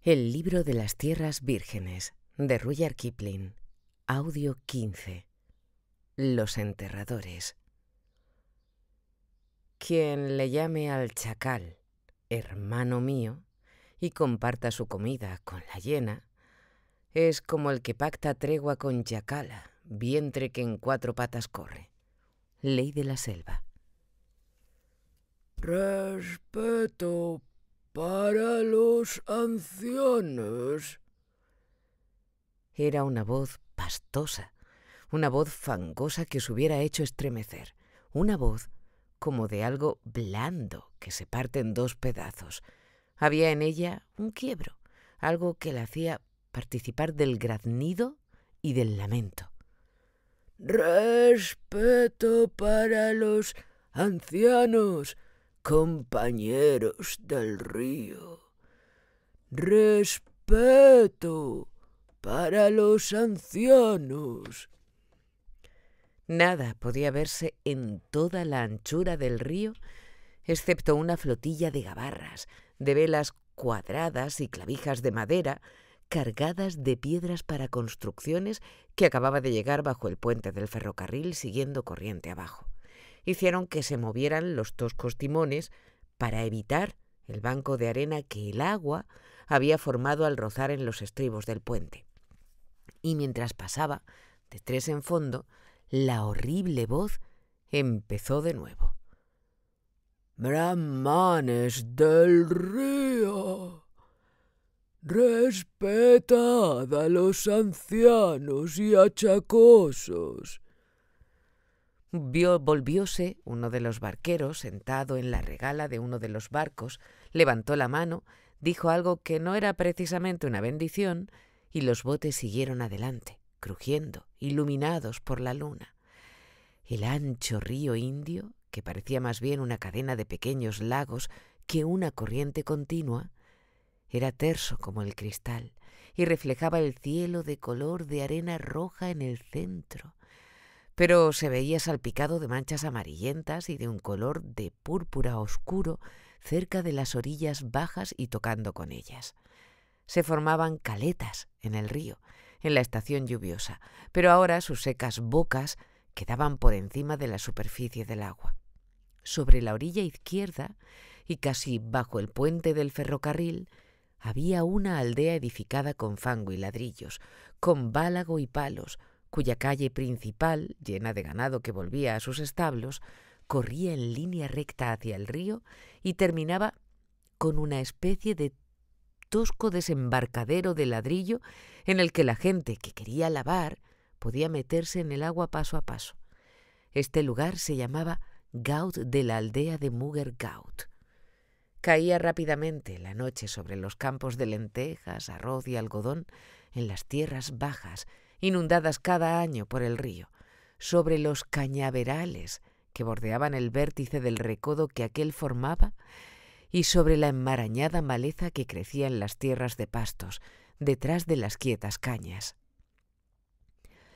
El libro de las tierras vírgenes, de Rudyard Kipling. Audio 15. Los enterradores. Quien le llame al chacal hermano mío y comparta su comida con la hiena, es como el que pacta tregua con yacala, vientre que en cuatro patas corre. Ley de la selva. Respeto para los ancianos. Era una voz pastosa, una voz fangosa que os hubiera hecho estremecer, una voz como de algo blando que se parte en dos pedazos. Había en ella un quiebro, algo que la hacía participar del graznido y del lamento. Respeto para los ancianos, compañeros del río. Respeto para los ancianos. Nada podía verse en toda la anchura del río, excepto una flotilla de gabarras, de velas cuadradas y clavijas de madera, cargadas de piedras para construcciones, que acababa de llegar bajo el puente del ferrocarril siguiendo corriente abajo. Hicieron que se movieran los toscos timones para evitar el banco de arena que el agua había formado al rozar en los estribos del puente. Y mientras pasaba, de tres en fondo, la horrible voz empezó de nuevo. Brahmanes del río, respetad a los ancianos y achacosos. Volvióse uno de los barqueros, sentado en la regala de uno de los barcos, levantó la mano, dijo algo que no era precisamente una bendición, y los botes siguieron adelante, crujiendo, iluminados por la luna. El ancho río Indio, que parecía más bien una cadena de pequeños lagos que una corriente continua, era terso como el cristal y reflejaba el cielo de color de arena roja en el centro, pero se veía salpicado de manchas amarillentas y de un color de púrpura oscuro cerca de las orillas bajas y tocando con ellas. Se formaban caletas en el río, en la estación lluviosa, pero ahora sus secas bocas quedaban por encima de la superficie del agua. Sobre la orilla izquierda, y casi bajo el puente del ferrocarril, había una aldea edificada con fango y ladrillos, con válago y palos, cuya calle principal, llena de ganado que volvía a sus establos, corría en línea recta hacia el río y terminaba con una especie de tosco desembarcadero de ladrillo en el que la gente que quería lavar podía meterse en el agua paso a paso. Este lugar se llamaba Gaut de la aldea de Muger Gaut. Caía rápidamente la noche sobre los campos de lentejas, arroz y algodón en las tierras bajas, inundadas cada año por el río, sobre los cañaverales que bordeaban el vértice del recodo que aquel formaba y sobre la enmarañada maleza que crecía en las tierras de pastos, detrás de las quietas cañas.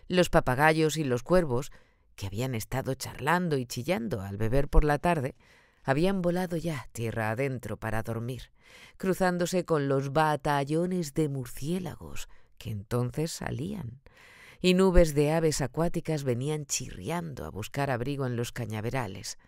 Los papagayos y los cuervos, que habían estado charlando y chillando al beber por la tarde, habían volado ya tierra adentro para dormir, cruzándose con los batallones de murciélagos que entonces salían, y nubes de aves acuáticas venían chirriando a buscar abrigo en los cañaverales.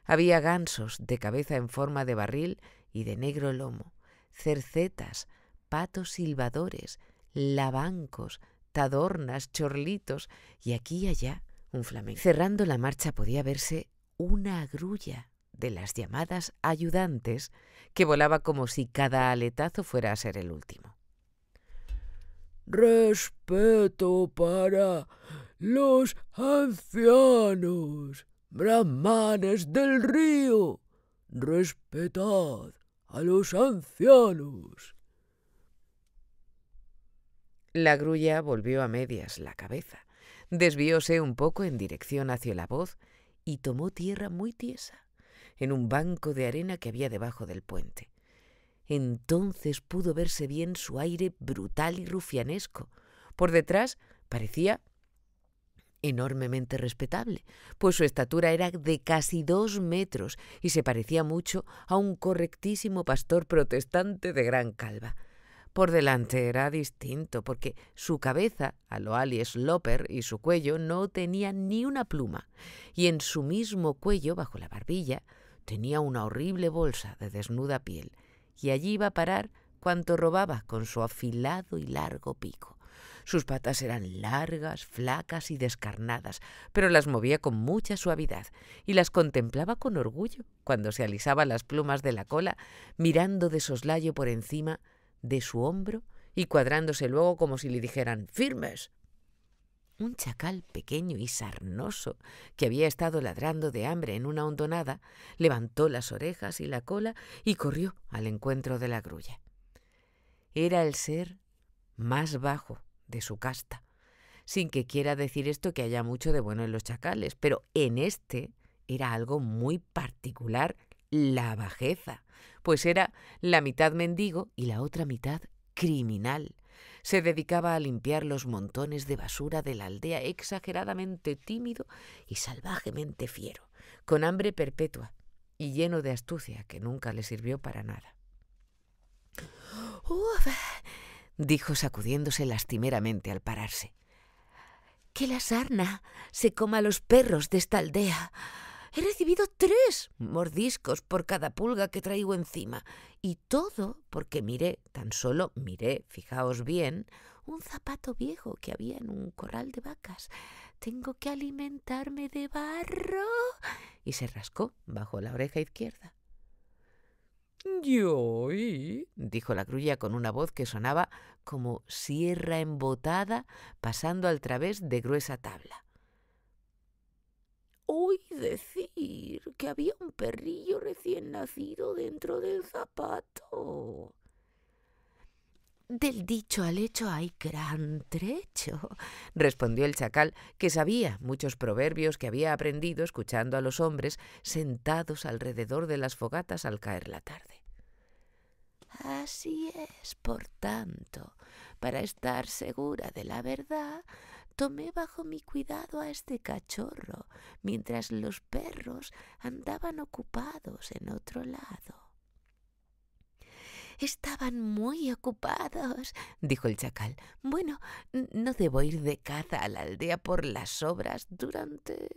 Había gansos de cabeza en forma de barril y de negro lomo, cercetas, patos silbadores, lavancos, tadornas, chorlitos y aquí y allá un flamenco. Cerrando la marcha podía verse una grulla de las llamadas ayudantes que volaba como si cada aletazo fuera a ser el último. Respeto para los ancianos, brahmanes del río, respetad a los ancianos. La grulla volvió a medias la cabeza, desvióse un poco en dirección hacia la voz y tomó tierra muy tiesa, en un banco de arena que había debajo del puente. Entonces pudo verse bien su aire brutal y rufianesco. Por detrás parecía enormemente respetable, pues su estatura era de casi 2 metros y se parecía mucho a un correctísimo pastor protestante de gran calva. Por delante era distinto, porque su cabeza, a lo Alice Sloper, y su cuello no tenían ni una pluma, y en su mismo cuello, bajo la barbilla, tenía una horrible bolsa de desnuda piel, y allí iba a parar cuanto robaba con su afilado y largo pico. Sus patas eran largas, flacas y descarnadas, pero las movía con mucha suavidad y las contemplaba con orgullo cuando se alisaba las plumas de la cola, mirando de soslayo por encima de su hombro y cuadrándose luego como si le dijeran «¡Firmes!». Un chacal pequeño y sarnoso, que había estado ladrando de hambre en una hondonada, levantó las orejas y la cola y corrió al encuentro de la grulla. Era el ser más bajo de su casta, sin que quiera decir esto que haya mucho de bueno en los chacales, pero en este era algo muy particular la bajeza, pues era la mitad mendigo y la otra mitad criminal. Se dedicaba a limpiar los montones de basura de la aldea, exageradamente tímido y salvajemente fiero, con hambre perpetua y lleno de astucia que nunca le sirvió para nada. «Uf», dijo sacudiéndose lastimeramente al pararse. «Que la sarna se coma a los perros de esta aldea. He recibido 3 mordiscos por cada pulga que traigo encima, y todo porque miré, tan solo miré, fijaos bien, un zapato viejo que había en un corral de vacas. Tengo que alimentarme de barro». Y se rascó bajo la oreja izquierda. «Yo», dijo la grulla con una voz que sonaba como sierra embotada pasando al través de gruesa tabla. «Oí decir que había un perrillo recién nacido dentro del zapato». «Del dicho al hecho hay gran trecho», respondió el chacal, que sabía muchos proverbios que había aprendido escuchando a los hombres sentados alrededor de las fogatas al caer la tarde. «Así es, por tanto, para estar segura de la verdad, tomé bajo mi cuidado a este cachorro, mientras los perros andaban ocupados en otro lado». «Estaban muy ocupados», dijo el chacal. «Bueno, no debo ir de caza a la aldea por las obras durante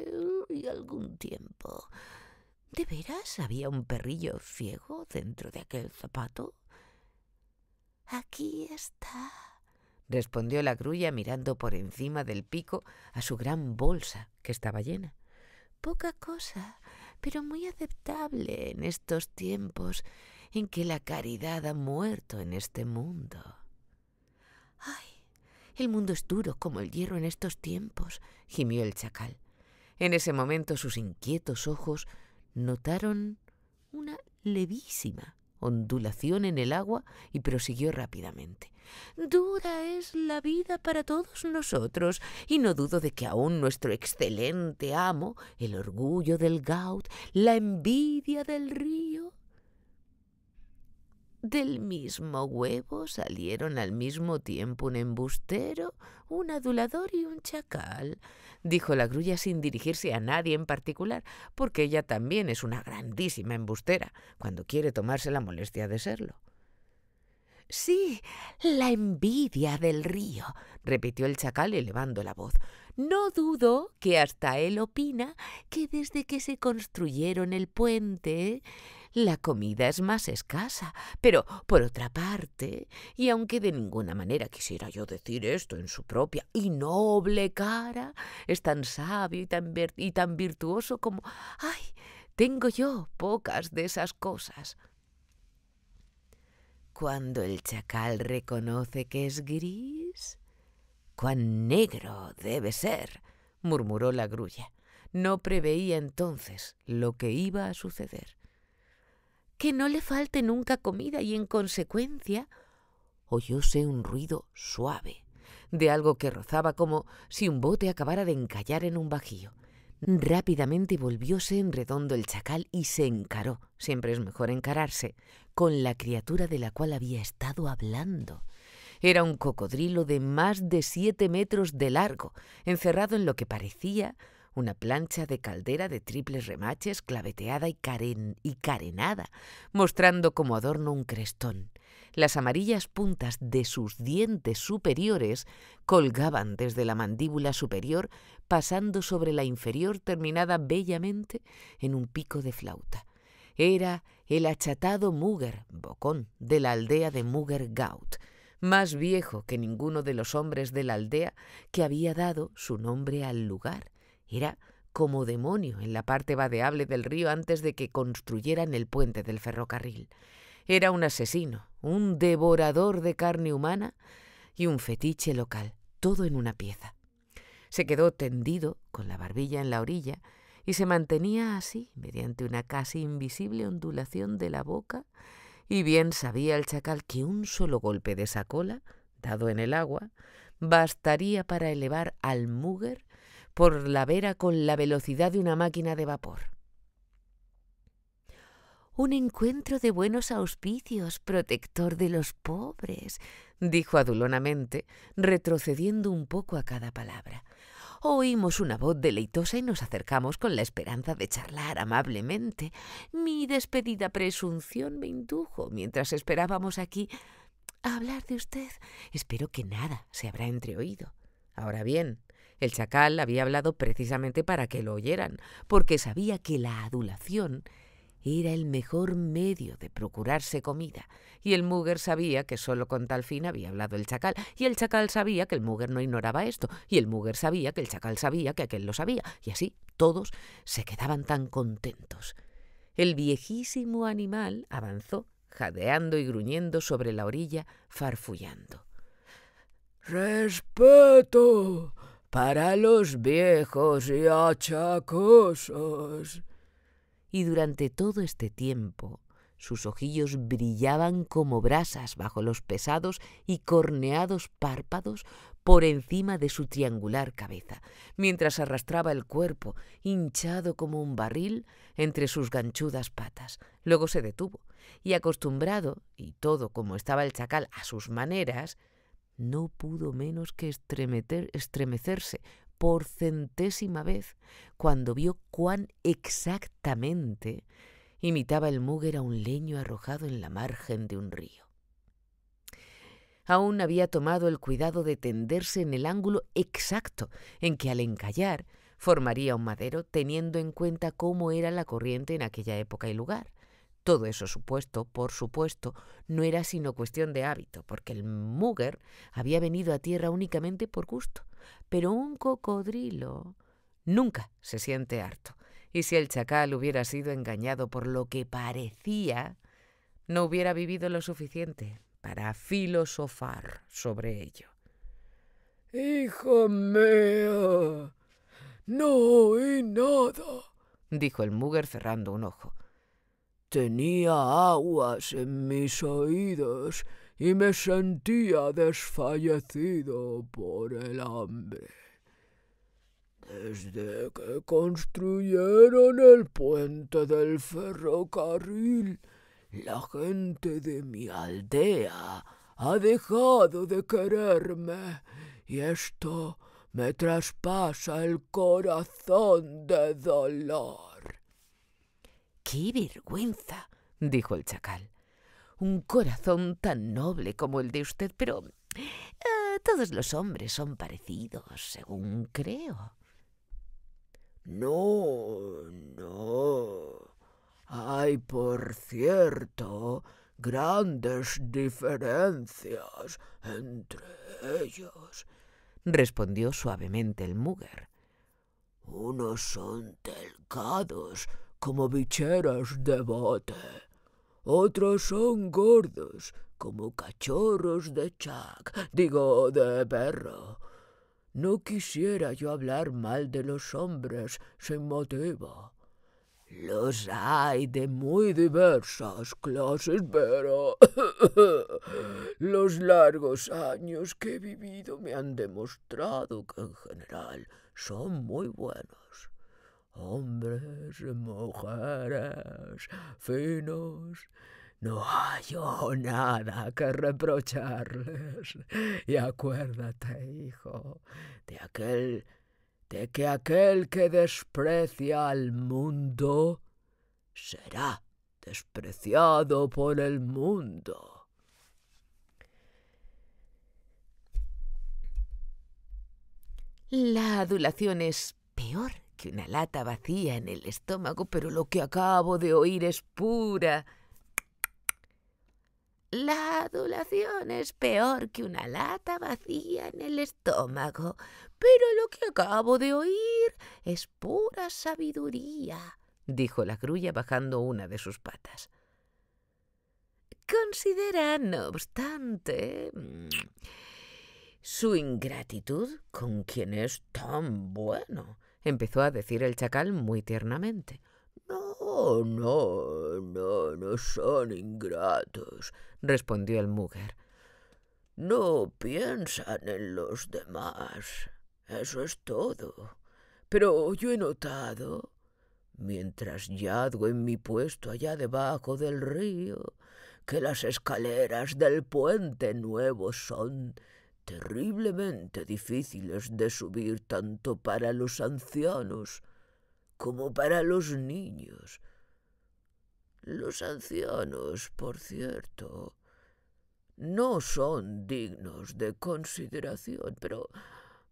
algún tiempo. ¿De veras había un perrillo ciego dentro de aquel zapato?» «Aquí está», respondió la grulla mirando por encima del pico a su gran bolsa que estaba llena. «Poca cosa, pero muy aceptable en estos tiempos en que la caridad ha muerto en este mundo». «Ay, el mundo es duro como el hierro en estos tiempos», gimió el chacal. En ese momento sus inquietos ojos notaron una levísima ondulación en el agua y prosiguió rápidamente. «Dura es la vida para todos nosotros, y no dudo de que aún nuestro excelente amo, el orgullo del Gaut, la envidia del río, del mismo huevo salieron al mismo tiempo un embustero, un adulador y un chacal», dijo la grulla sin dirigirse a nadie en particular, porque ella también es una grandísima embustera cuando quiere tomarse la molestia de serlo. «Sí, la envidia del río», repitió el chacal elevando la voz. «No dudo que hasta él opina que desde que se construyeron el puente la comida es más escasa, pero por otra parte, y aunque de ninguna manera quisiera yo decir esto en su propia y noble cara, es tan sabio y tan virtuoso como... ¡Ay! Tengo yo pocas de esas cosas». Cuando el chacal reconoce que es gris, «¡Cuán negro debe ser!», murmuró la grulla. No preveía entonces lo que iba a suceder. «Que no le falte nunca comida y en consecuencia...» oyóse un ruido suave, de algo que rozaba como si un bote acabara de encallar en un bajío. Rápidamente volvióse en redondo el chacal y se encaró, siempre es mejor encararse, con la criatura de la cual había estado hablando. Era un cocodrilo de más de 7 metros de largo, encerrado en lo que parecía una plancha de caldera de triples remaches claveteada y carenada, mostrando como adorno un crestón. Las amarillas puntas de sus dientes superiores colgaban desde la mandíbula superior, pasando sobre la inferior, terminada bellamente en un pico de flauta. Era el achatado Muger, bocón, de la aldea de Mugergaut, más viejo que ninguno de los hombres de la aldea, que había dado su nombre al lugar. Era como demonio en la parte vadeable del río antes de que construyeran el puente del ferrocarril. Era un asesino, un devorador de carne humana y un fetiche local, todo en una pieza. Se quedó tendido, con la barbilla en la orilla, y se mantenía así, mediante una casi invisible ondulación de la boca, y bien sabía el chacal que un solo golpe de esa cola, dado en el agua, bastaría para elevar al Muger por la vera con la velocidad de una máquina de vapor. «Un encuentro de buenos auspicios, protector de los pobres», dijo adulonamente, retrocediendo un poco a cada palabra. Oímos una voz deleitosa y nos acercamos con la esperanza de charlar amablemente. Mi despedida presunción me indujo, mientras esperábamos aquí, a hablar de usted. Espero que nada se habrá entreoído. Ahora bien, el chacal había hablado precisamente para que lo oyeran, porque sabía que la adulación era el mejor medio de procurarse comida, y el Muger sabía que solo con tal fin había hablado el chacal, y el chacal sabía que el Muger no ignoraba esto, y el Muger sabía que el chacal sabía que aquel lo sabía, y así todos se quedaban tan contentos. El viejísimo animal avanzó, jadeando y gruñendo sobre la orilla, farfullando. «Respeto para los viejos y achacosos». Y durante todo este tiempo sus ojillos brillaban como brasas bajo los pesados y corneados párpados por encima de su triangular cabeza, mientras arrastraba el cuerpo, hinchado como un barril, entre sus ganchudas patas. Luego se detuvo, y acostumbrado, y todo como estaba el chacal a sus maneras, no pudo menos que estremecerse por 100ª vez cuando vio cuán exactamente imitaba el Muger a un leño arrojado en la margen de un río. Aún había tomado el cuidado de tenderse en el ángulo exacto en que al encallar formaría un madero, teniendo en cuenta cómo era la corriente en aquella época y lugar. Todo eso por supuesto, no era sino cuestión de hábito, porque el Muger había venido a tierra únicamente por gusto. Pero un cocodrilo nunca se siente harto, y si el chacal hubiera sido engañado por lo que parecía, no hubiera vivido lo suficiente para filosofar sobre ello. «Hijo mío, no oí nada», dijo el Muger cerrando un ojo. «Tenía aguas en mis oídos y me sentía desfallecido por el hambre. Desde que construyeron el puente del ferrocarril, la gente de mi aldea ha dejado de quererme, y esto me traspasa el corazón de dolor». «¡Qué vergüenza!», dijo el chacal. «Un corazón tan noble como el de usted, pero todos los hombres son parecidos, según creo». No. Hay, por cierto, grandes diferencias entre ellos», respondió suavemente el Muger. «Unos son delgados como bicheras de bote, otros son gordos como cachorros de de perro. No quisiera yo hablar mal de los hombres sin motivo. Los hay de muy diversas clases, pero los largos años que he vivido me han demostrado que en general son muy buenos. Hombres, mujeres, finos, no hay nada que reprocharles. Y acuérdate, hijo, de aquel de que aquel que desprecia al mundo será despreciado por el mundo. La adulación es peor que una lata vacía en el estómago, pero lo que acabo de oír es pura. La adulación es peor que una lata vacía en el estómago, pero lo que acabo de oír es pura sabiduría, dijo la grulla bajando una de sus patas. Considera, no obstante, su ingratitud con quien es tan bueno, empezó a decir el chacal muy tiernamente. No son ingratos, respondió el mugger. No piensan en los demás, eso es todo. Pero yo he notado, mientras yazgo en mi puesto allá debajo del río, que las escaleras del puente nuevo son terriblemente difíciles de subir tanto para los ancianos como para los niños. Los ancianos, por cierto, no son dignos de consideración, pero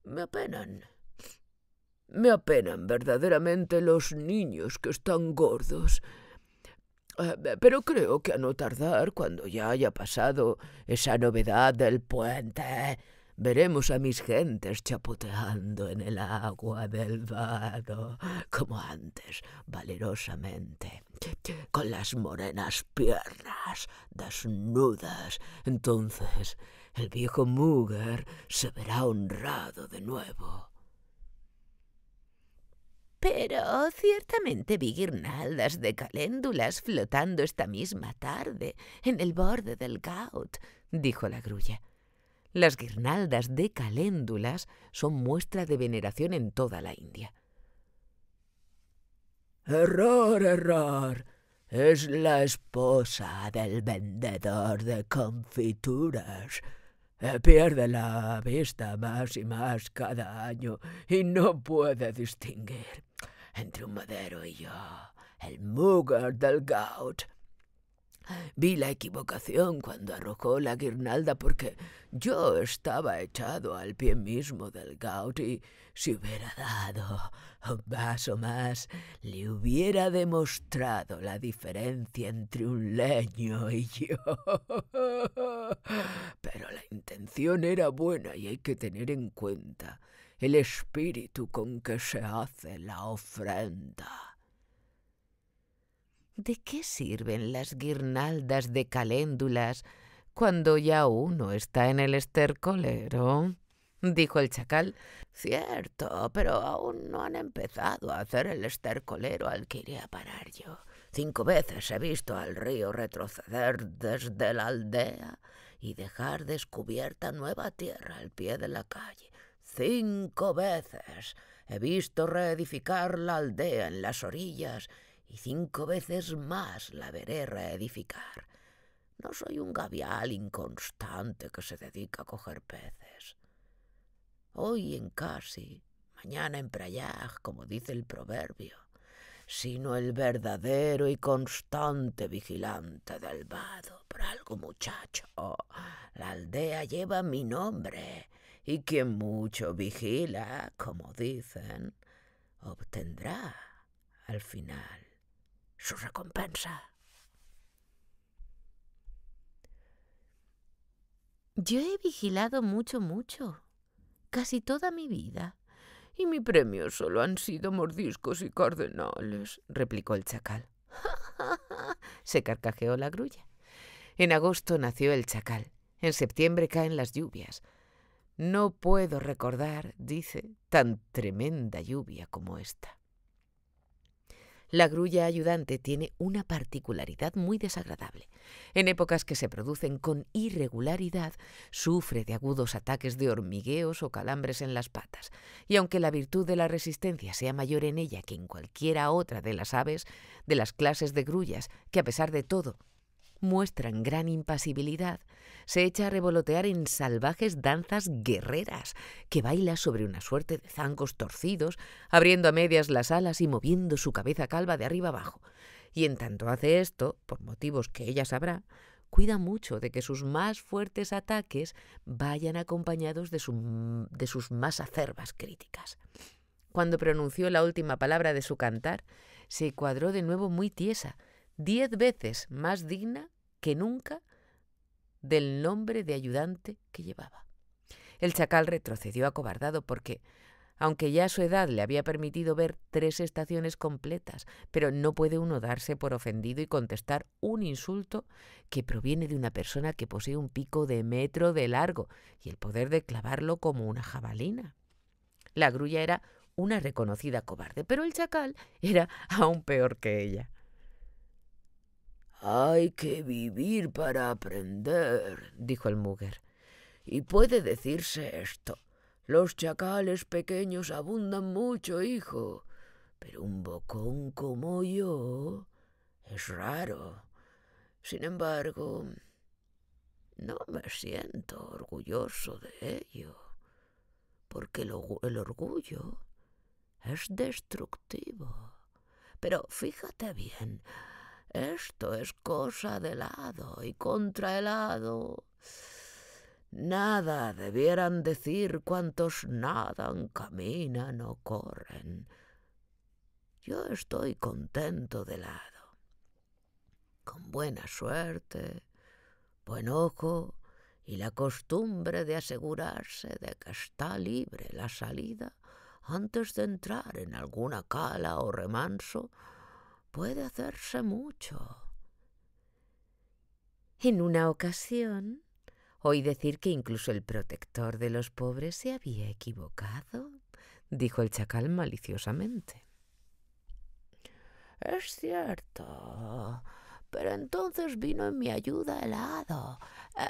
me apenan. Me apenan verdaderamente los niños que están gordos. Pero creo que a no tardar, cuando ya haya pasado esa novedad del puente, veremos a mis gentes chapoteando en el agua del vado, como antes, valerosamente, con las morenas piernas desnudas. Entonces el viejo mugger se verá honrado de nuevo. Pero ciertamente vi guirnaldas de caléndulas flotando esta misma tarde en el borde del Gaut, dijo la grulla. Las guirnaldas de caléndulas son muestra de veneración en toda la India. Error. Es la esposa del vendedor de confituras. Pierde la vista más y más cada año y no puede distinguir entre un madero y yo, el mugger del Gaut. Vi la equivocación cuando arrojó la guirnalda porque yo estaba echado al pie mismo del Gaut y si hubiera dado un paso más le hubiera demostrado la diferencia entre un leño y yo. Pero la intención era buena y hay que tener en cuenta el espíritu con que se hace la ofrenda. ¿De qué sirven las guirnaldas de caléndulas cuando ya uno está en el estercolero? Dijo el chacal. Cierto, pero aún no han empezado a hacer el estercolero al que iré a parar yo. 5 veces he visto al río retroceder desde la aldea y dejar descubierta nueva tierra al pie de la calle. 5 veces he visto reedificar la aldea en las orillas y 5 veces más la veré reedificar. No soy un gavial inconstante que se dedica a coger peces. Hoy en Casi, mañana en Prayag, como dice el proverbio, sino el verdadero y constante vigilante del vado. Por algo, muchacho, la aldea lleva mi nombre, y quien mucho vigila, como dicen, obtendrá al final su recompensa. Yo he vigilado mucho, casi toda mi vida, y mi premio solo han sido mordiscos y cardenales, replicó el chacal. Se carcajeó la grulla. En agosto nació el chacal, en septiembre caen las lluvias. No puedo recordar, dice, tan tremenda lluvia como esta. La grulla ayudante tiene una particularidad muy desagradable. En épocas que se producen con irregularidad, sufre de agudos ataques de hormigueos o calambres en las patas, y aunque la virtud de la resistencia sea mayor en ella que en cualquiera otra de las aves, de las clases de grullas, que a pesar de todo muestran gran impasibilidad, se echa a revolotear en salvajes danzas guerreras, que baila sobre una suerte de zancos torcidos, abriendo a medias las alas y moviendo su cabeza calva de arriba abajo. Y en tanto hace esto, por motivos que ella sabrá, cuida mucho de que sus más fuertes ataques vayan acompañados de sus más acerbas críticas. Cuando pronunció la última palabra de su cantar, se cuadró de nuevo muy tiesa, 10 veces más digna que nunca del nombre de ayudante que llevaba. El chacal retrocedió acobardado porque, aunque ya su edad le había permitido ver 3 estaciones completas, pero no puede uno darse por ofendido y contestar un insulto que proviene de una persona que posee un pico de 1 metro de largo y el poder de clavarlo como una jabalina. La grulla era una reconocida cobarde, pero el chacal era aún peor que ella. «Hay que vivir para aprender», dijo el Mugger. «Y puede decirse esto. Los chacales pequeños abundan mucho, hijo, pero un bocón como yo es raro. Sin embargo, no me siento orgulloso de ello, porque el orgullo es destructivo. Pero fíjate bien, esto es cosa del hado, y contra el hado nada debieran decir cuantos nadan, caminan o corren. Yo estoy contento del hado. Con buena suerte, buen ojo y la costumbre de asegurarse de que está libre la salida antes de entrar en alguna cala o remanso, puede hacerse mucho. En una ocasión oí decir que incluso el protector de los pobres se había equivocado, dijo el chacal maliciosamente. «Es cierto, pero entonces vino en mi ayuda el hado.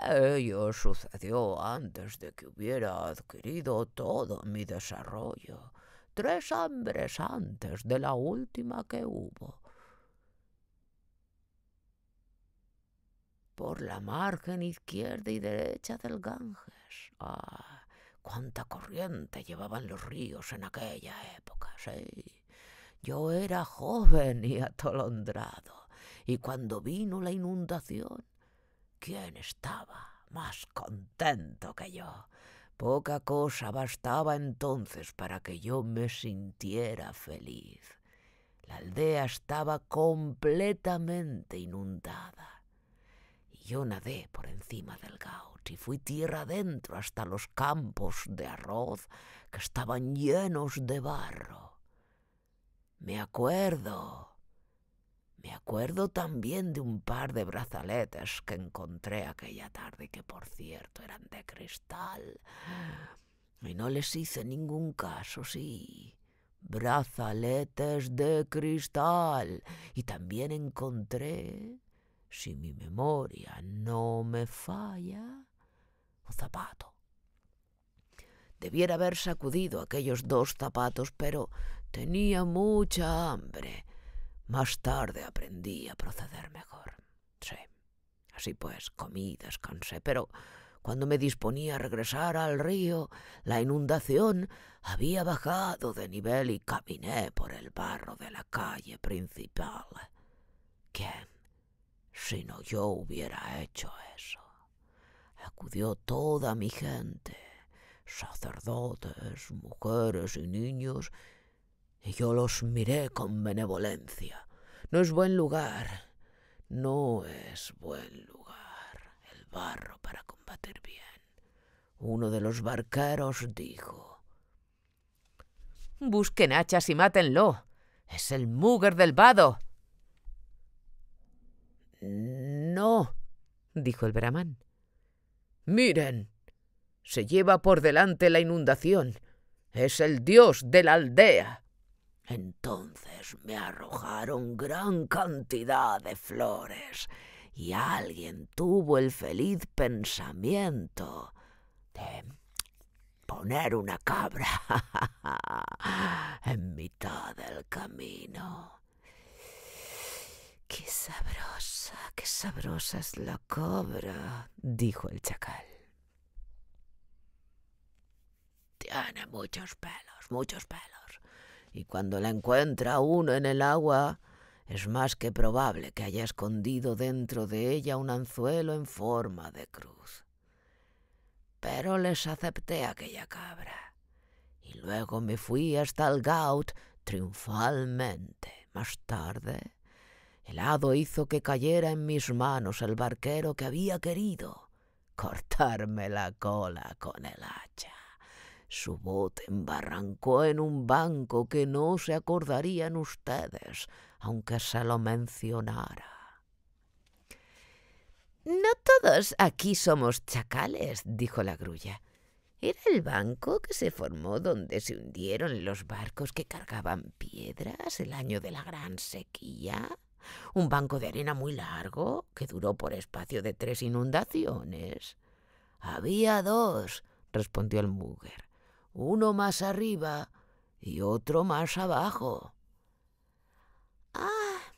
Ello sucedió antes de que hubiera adquirido todo mi desarrollo, 3 hambres antes de la última que hubo. Por la margen izquierda y derecha del Ganges. Cuánta corriente llevaban los ríos en aquella época, sí. Yo era joven y atolondrado, y cuando vino la inundación, ¿quién estaba más contento que yo? Poca cosa bastaba entonces para que yo me sintiera feliz. La aldea estaba completamente inundada, y yo nadé por encima del Gauch y fui tierra adentro hasta los campos de arroz que estaban llenos de barro. Me acuerdo también de un par de brazaletes que encontré aquella tarde, que por cierto eran de cristal, y no les hice ningún caso, sí. Brazaletes de cristal. Y también encontré, si mi memoria no me falla, un zapato. Debiera haber sacudido aquellos 2 zapatos, pero tenía mucha hambre. Más tarde aprendí a proceder mejor. Sí, así pues comí y descansé, pero cuando me disponía a regresar al río, la inundación había bajado de nivel y caminé por el barro de la calle principal. ¿Quién, sino yo, hubiera hecho eso? Acudió toda mi gente, sacerdotes, mujeres y niños, y yo los miré con benevolencia. No es buen lugar el barro para combatir bien. Uno de los barqueros dijo: «Busquen hachas y mátenlo. Es el Mugger del vado». «No», dijo el bramán. «Miren, se lleva por delante la inundación. Es el dios de la aldea». Entonces me arrojaron gran cantidad de flores y alguien tuvo el feliz pensamiento de poner una cabra en mitad del camino. qué sabrosa es la cobra», dijo el chacal. Tiene muchos pelos, y cuando la encuentra uno en el agua, es más que probable que haya escondido dentro de ella un anzuelo en forma de cruz. Pero les acepté aquella cabra, y luego me fui hasta el Gaut triunfalmente. Más tarde, el hado hizo que cayera en mis manos el barquero que había querido cortarme la cola con el hacha. Su bote embarrancó en un banco que no se acordarían ustedes, aunque se lo mencionara. «No todos aquí somos chacales», dijo la grulla. «¿Era el banco que se formó donde se hundieron los barcos que cargaban piedras el año de la gran sequía? Un banco de arena muy largo que duró por espacio de 3 inundaciones». «Había 2», respondió el Mugger. «Uno más arriba y otro más abajo». «Ah,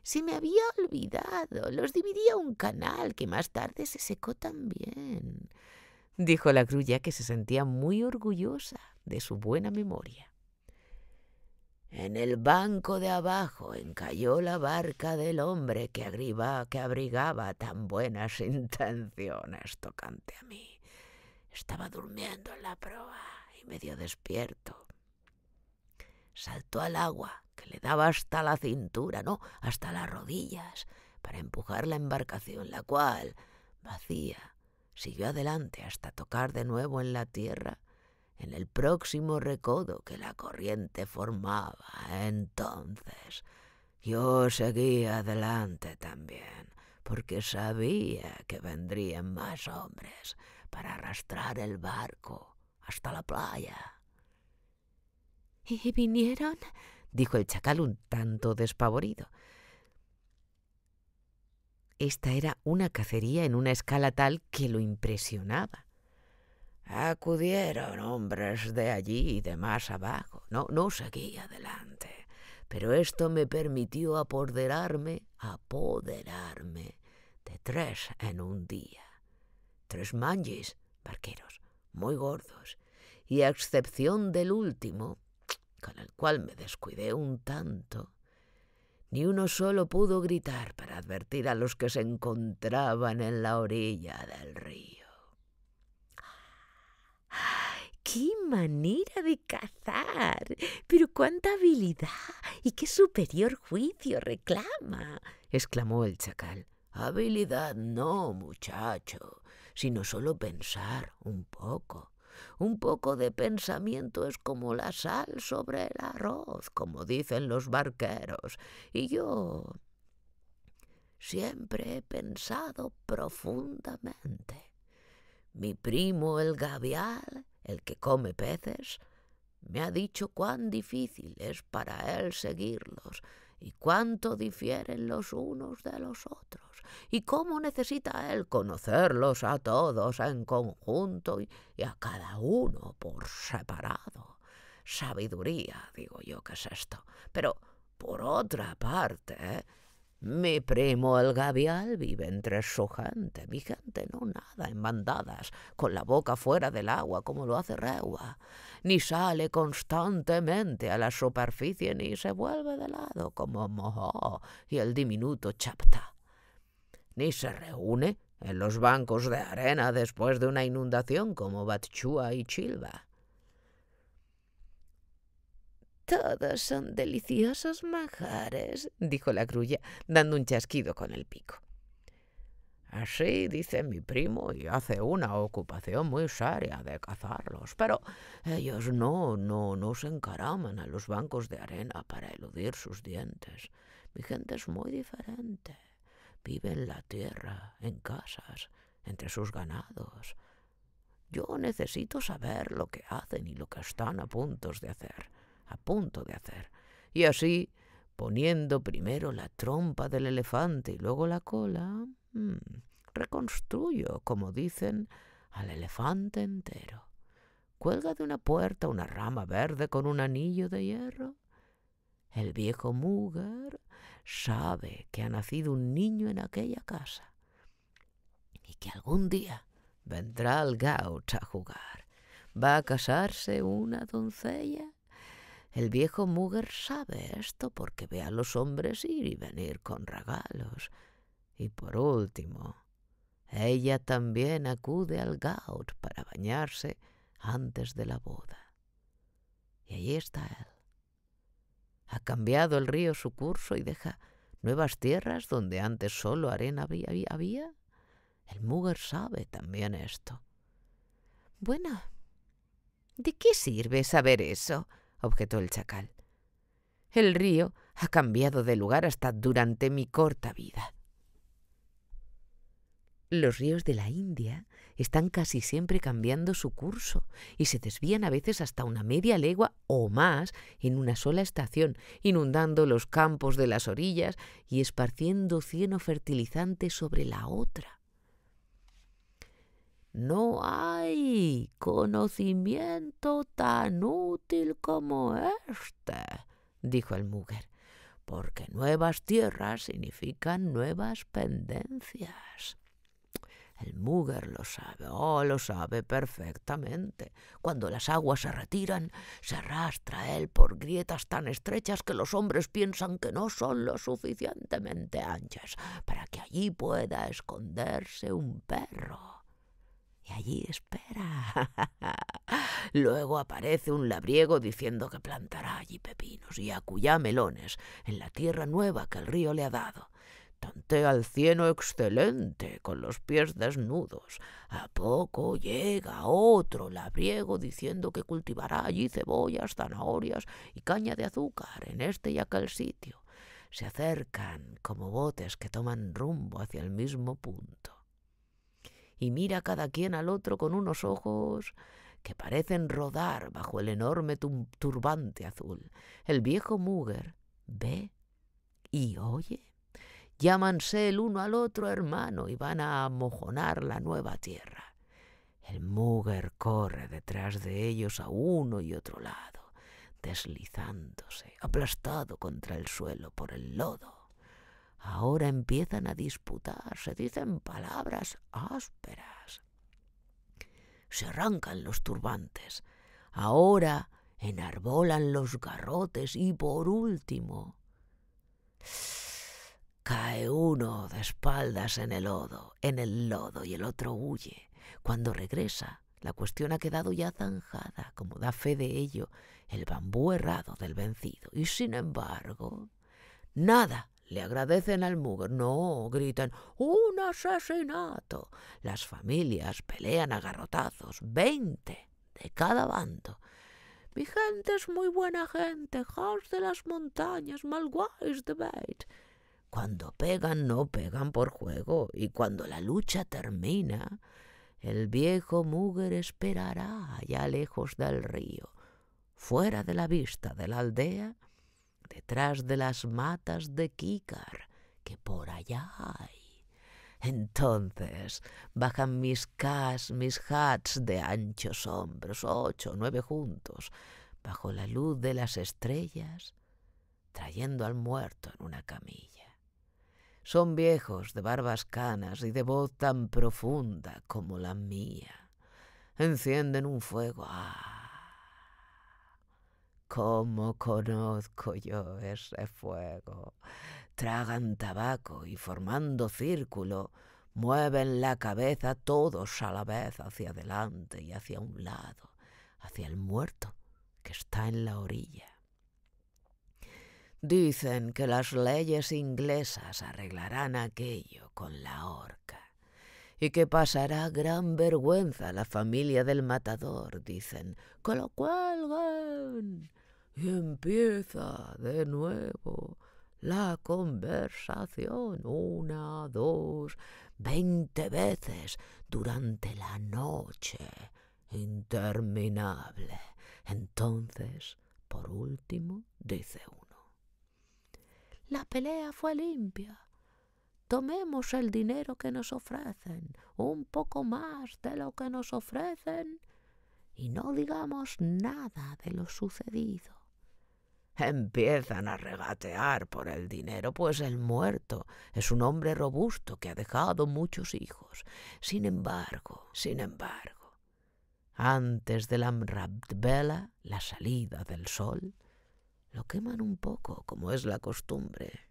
se me había olvidado. Los dividía un canal que más tarde se secó también», dijo la grulla, que se sentía muy orgullosa de su buena memoria. «En el banco de abajo encalló la barca del hombre que abrigaba tan buenas intenciones tocante a mí. Estaba durmiendo en la proa y medio despierto. Saltó al agua, que le daba hasta la cintura, no, hasta las rodillas, para empujar la embarcación, la cual, vacía, siguió adelante hasta tocar de nuevo en la tierra, en el próximo recodo que la corriente formaba. Entonces yo seguí adelante también, porque sabía que vendrían más hombres para arrastrar el barco hasta la playa». «¿Y vinieron?», dijo el chacal un tanto despavorido. Esta era una cacería en una escala tal que lo impresionaba. «Acudieron hombres de allí y de más abajo. No seguí adelante, pero esto me permitió apoderarme de 3 en un día. 3 manguis, barqueros, muy gordos, y a excepción del último, con el cual me descuidé un tanto, ni uno solo pudo gritar para advertir a los que se encontraban en la orilla del río». «¡Qué manera de cazar! Pero cuánta habilidad y qué superior juicio reclama», exclamó el chacal. «Habilidad no, muchacho, sino solo pensar un poco. Un poco de pensamiento es como la sal sobre el arroz, como dicen los barqueros, y yo siempre he pensado profundamente. Mi primo el gavial, el que come peces, me ha dicho cuán difícil es para él seguirlos y cuánto difieren los unos de los otros, y cómo necesita él conocerlos a todos en conjunto y a cada uno por separado. Sabiduría, digo yo, que es esto. Pero, por otra parte, mi primo el gavial vive entre su gente. Mi gente no nada en bandadas, con la boca fuera del agua como lo hace Reua, ni sale constantemente a la superficie, ni se vuelve de lado como Mohó y el diminuto Chapta, ni se reúne en los bancos de arena después de una inundación como Batchua y Chilva. «Todos son deliciosos manjares», dijo la grulla, dando un chasquido con el pico. «Así dice mi primo, y hace una ocupación muy seria de cazarlos, pero ellos no se encaraman a los bancos de arena para eludir sus dientes. Mi gente es muy diferente. Vive en la tierra, en casas, entre sus ganados. Yo necesito saber lo que hacen y lo que están a punto de hacer. Y así, poniendo primero la trompa del elefante y luego la cola, reconstruyo, como dicen, al elefante entero. Cuelga de una puerta una rama verde con un anillo de hierro. El viejo Mugger sabe que ha nacido un niño en aquella casa y que algún día vendrá al gaucho a jugar. Va a casarse una doncella. El viejo Mugger sabe esto porque ve a los hombres ir y venir con regalos. Y por último, ella también acude al gaut para bañarse antes de la boda. Y allí está él. Ha cambiado el río su curso y deja nuevas tierras donde antes solo arena había. El Mugger sabe también esto. Bueno, ¿de qué sirve saber eso?, objetó el chacal. El río ha cambiado de lugar hasta durante mi corta vida. Los ríos de la India están casi siempre cambiando su curso y se desvían a veces hasta una media legua o más en una sola estación, inundando los campos de las orillas y esparciendo cieno fertilizante sobre la otra. No hay conocimiento tan útil como este, dijo el Mugger, porque nuevas tierras significan nuevas pendencias. El Mugger lo sabe perfectamente. Cuando las aguas se retiran, se arrastra él por grietas tan estrechas que los hombres piensan que no son lo suficientemente anchas para que allí pueda esconderse un perro. Y allí espera. Luego aparece un labriego diciendo que plantará allí pepinos y acullá melones en la tierra nueva que el río le ha dado. Tantea el cieno excelente con los pies desnudos. A poco llega otro labriego diciendo que cultivará allí cebollas, zanahorias y caña de azúcar en este y aquel sitio. Se acercan como botes que toman rumbo hacia el mismo punto. Y mira cada quien al otro con unos ojos que parecen rodar bajo el enorme turbante azul. El viejo Mugger ve y oye. Llámanse el uno al otro hermano y van a amojonar la nueva tierra. El Mugger corre detrás de ellos a uno y otro lado, deslizándose, aplastado contra el suelo por el lodo. Ahora empiezan a disputar, se dicen palabras ásperas. Se arrancan los turbantes. Ahora enarbolan los garrotes y por último cae uno de espaldas en el lodo y el otro huye. Cuando regresa, la cuestión ha quedado ya zanjada, como da fe de ello el bambú errado del vencido. Y sin embargo, nada le agradecen al Mugger. No, gritan, ¡un asesinato! Las familias pelean a garrotazos, 20 de cada bando. Mi gente es muy buena gente, Hans de las montañas, malguais de Beit. Cuando pegan, no pegan por juego, y cuando la lucha termina, el viejo Mugger esperará allá lejos del río, fuera de la vista de la aldea, detrás de las matas de Kícar que por allá hay. Entonces bajan mis hats de anchos hombros, 8 o 9 juntos, bajo la luz de las estrellas, trayendo al muerto en una camilla. Son viejos de barbas canas y de voz tan profunda como la mía. Encienden un fuego. ¿Cómo conozco yo ese fuego? Tragan tabaco y formando círculo mueven la cabeza todos a la vez hacia adelante y hacia un lado, hacia el muerto que está en la orilla. Dicen que las leyes inglesas arreglarán aquello con la horca y que pasará gran vergüenza a la familia del matador. Dicen que lo cuelguen. Y empieza de nuevo la conversación, 1, 2, 20 veces durante la noche interminable. Entonces, por último, dice uno: la pelea fue limpia. Tomemos el dinero que nos ofrecen, un poco más de lo que nos ofrecen, y no digamos nada de lo sucedido. Empiezan a regatear por el dinero, pues el muerto es un hombre robusto que ha dejado muchos hijos. Sin embargo, antes del Amrabt-Vela, la salida del sol, lo queman un poco, como es la costumbre,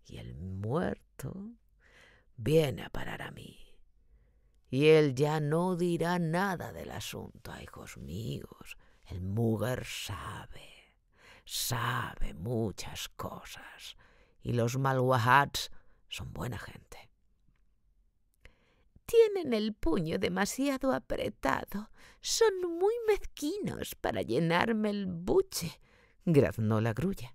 y el muerto viene a parar a mí. Y él ya no dirá nada del asunto, hijos míos. El Mugger sabe muchas cosas, y los Malwahats son buena gente. Tienen el puño demasiado apretado. Son muy mezquinos para llenarme el buche, graznó la grulla.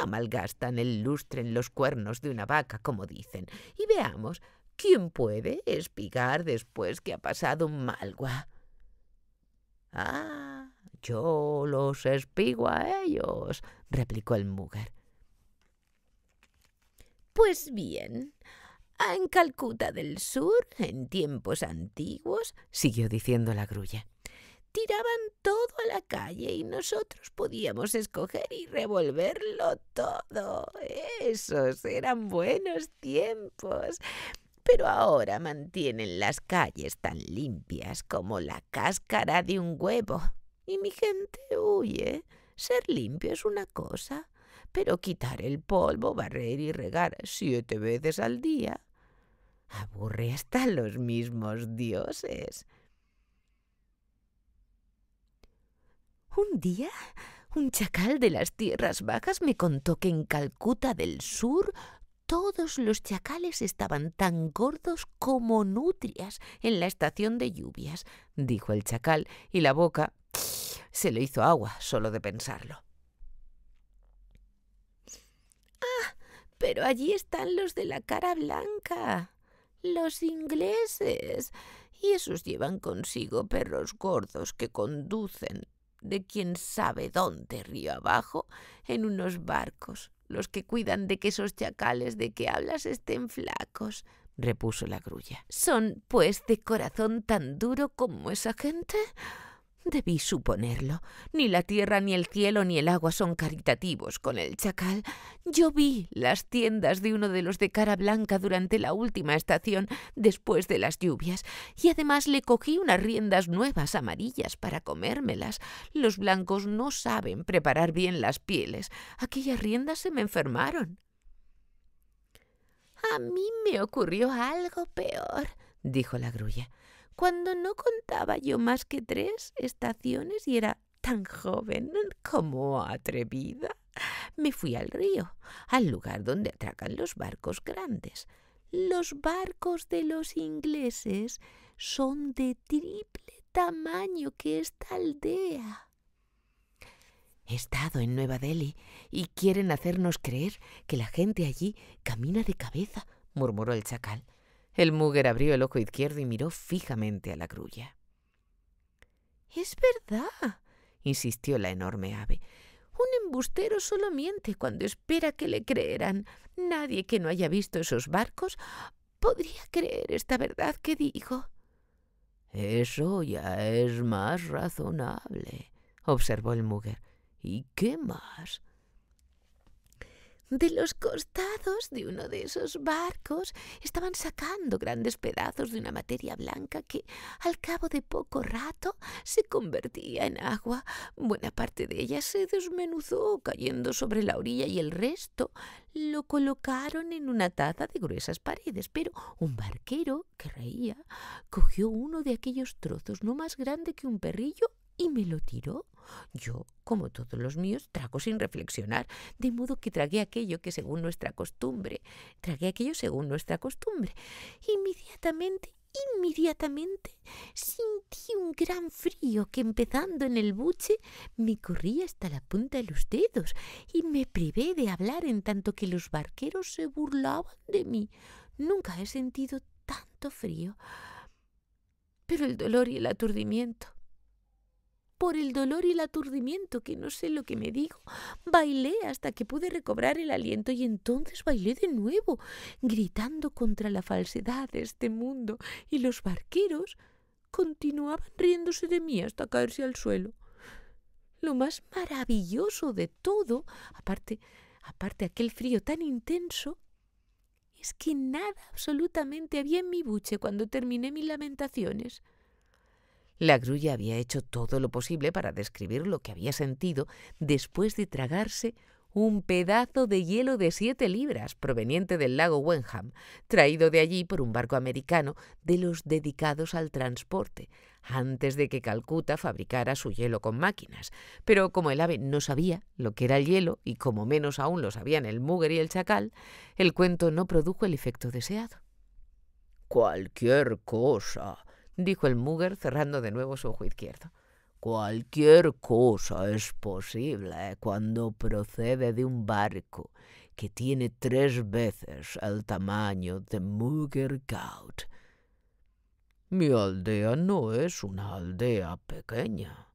No malgastan el lustre en los cuernos de una vaca, como dicen. Y veamos, ¿quién puede espigar después que ha pasado un malwa? Ah, yo los espigo a ellos, replicó el Mugger. Pues bien, en Calcuta del Sur, en tiempos antiguos, siguió diciendo la grulla, tiraban todo a la calle y nosotros podíamos escoger y revolverlo todo. Esos eran buenos tiempos. Pero ahora mantienen las calles tan limpias como la cáscara de un huevo. Y mi gente huye. Ser limpio es una cosa, pero quitar el polvo, barrer y regar 7 veces al día aburre hasta los mismos dioses. Un día, un chacal de las tierras bajas me contó que en Calcuta del Sur todos los chacales estaban tan gordos como nutrias en la estación de lluvias, dijo el chacal, y la boca se le hizo agua solo de pensarlo. ¡Ah! Pero allí están los de la cara blanca, los ingleses, y esos llevan consigo perros gordos que conducen de quién sabe dónde río abajo en unos barcos, los que cuidan de que esos chacales de que hablas estén flacos, repuso la grulla. ¿Son, pues, de corazón tan duro como esa gente? Debí suponerlo. Ni la tierra, ni el cielo, ni el agua son caritativos con el chacal. Yo vi las tiendas de uno de los de cara blanca durante la última estación después de las lluvias, y además le cogí unas riendas nuevas amarillas para comérmelas. Los blancos no saben preparar bien las pieles. Aquellas riendas se me enfermaron. A mí me ocurrió algo peor, dijo la grulla. Cuando no contaba yo más que 3 estaciones y era tan joven como atrevida, me fui al río, al lugar donde atracan los barcos grandes. Los barcos de los ingleses son de triple tamaño que esta aldea. He estado en Nueva Delhi y quieren hacernos creer que la gente allí camina de cabeza, murmuró el chacal. El Mugger abrió el ojo izquierdo y miró fijamente a la grulla. «Es verdad», insistió la enorme ave. «Un embustero solo miente cuando espera que le creerán. Nadie que no haya visto esos barcos podría creer esta verdad que digo». «Eso ya es más razonable», observó el Mugger. «¿Y qué más?» De los costados de uno de esos barcos estaban sacando grandes pedazos de una materia blanca que, al cabo de poco rato, se convertía en agua. Buena parte de ella se desmenuzó cayendo sobre la orilla y el resto lo colocaron en una taza de gruesas paredes. Pero un barquero, que reía, cogió uno de aquellos trozos no más grande que un perrillo y me lo tiró. Yo, como todos los míos, trago sin reflexionar, de modo que tragué aquello según nuestra costumbre. Inmediatamente sentí un gran frío que, empezando en el buche, me corría hasta la punta de los dedos y me privé de hablar en tanto que los barqueros se burlaban de mí. Nunca he sentido tanto frío. Pero el dolor y el aturdimiento... Por el dolor y el aturdimiento, que no sé lo que me digo, bailé hasta que pude recobrar el aliento y entonces bailé de nuevo, gritando contra la falsedad de este mundo, y los barqueros continuaban riéndose de mí hasta caerse al suelo. Lo más maravilloso de todo, aparte aquel frío tan intenso, es que nada absolutamente había en mi buche cuando terminé mis lamentaciones. La grulla había hecho todo lo posible para describir lo que había sentido después de tragarse un pedazo de hielo de 7 libras proveniente del lago Wenham, traído de allí por un barco americano de los dedicados al transporte, antes de que Calcuta fabricara su hielo con máquinas. Pero como el ave no sabía lo que era el hielo, y como menos aún lo sabían el Mugger y el chacal, el cuento no produjo el efecto deseado. «Cualquier cosa», dijo el Mugger cerrando de nuevo su ojo izquierdo. «Cualquier cosa es posible cuando procede de un barco que tiene 3 veces el tamaño de Mugger Ghaut. Mi aldea no es una aldea pequeña».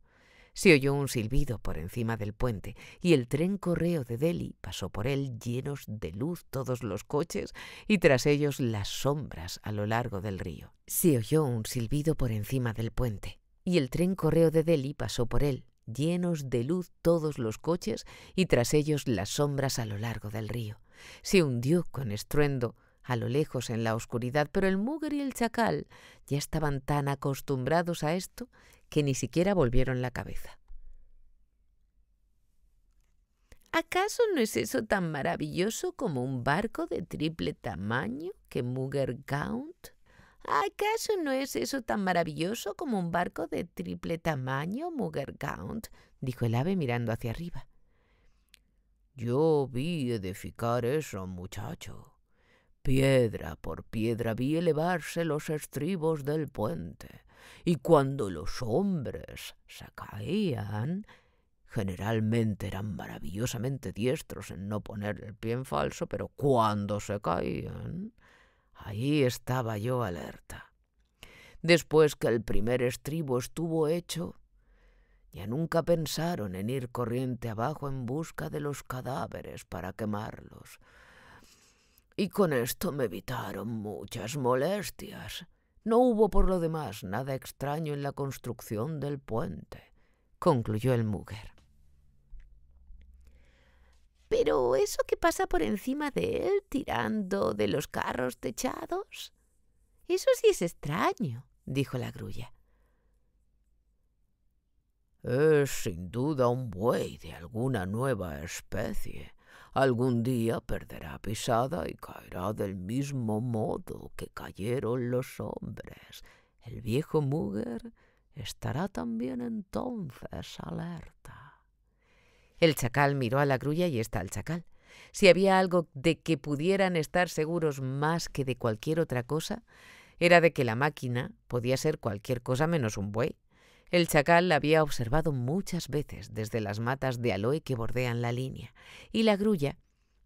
Se oyó un silbido por encima del puente y el tren correo de Delhi pasó por él llenos de luz todos los coches y tras ellos las sombras a lo largo del río. Se oyó un silbido por encima del puente y el tren correo de Delhi pasó por él llenos de luz todos los coches y tras ellos las sombras a lo largo del río. Se hundió con estruendo a lo lejos en la oscuridad, pero el Mugger y el chacal ya estaban tan acostumbrados a esto que ni siquiera volvieron la cabeza. ¿Acaso no es eso tan maravilloso como un barco de triple tamaño que Mugger Ghaut? ¿Acaso no es eso tan maravilloso como un barco de triple tamaño, Mugger Ghaut? Dijo el ave mirando hacia arriba. «Yo vi edificar eso, muchacho. Piedra por piedra vi elevarse los estribos del puente, y cuando los hombres se caían, generalmente eran maravillosamente diestros en no poner el pie en falso, pero cuando se caían, ahí estaba yo alerta. Después que el primer estribo estuvo hecho, ya nunca pensaron en ir corriente abajo en busca de los cadáveres para quemarlos. Y con esto me evitaron muchas molestias. No hubo por lo demás nada extraño en la construcción del puente», concluyó el Mugger. «¿Pero eso que pasa por encima de él, tirando de los carros techados? Eso sí es extraño», dijo la grulla. «Es sin duda un buey de alguna nueva especie. Algún día perderá pisada y caerá del mismo modo que cayeron los hombres. El viejo Mugger estará también entonces alerta». El chacal miró a la grulla y ésta al chacal. Si había algo de que pudieran estar seguros más que de cualquier otra cosa, era de que la máquina podía ser cualquier cosa menos un buey. El chacal la había observado muchas veces desde las matas de aloe que bordean la línea, y la grulla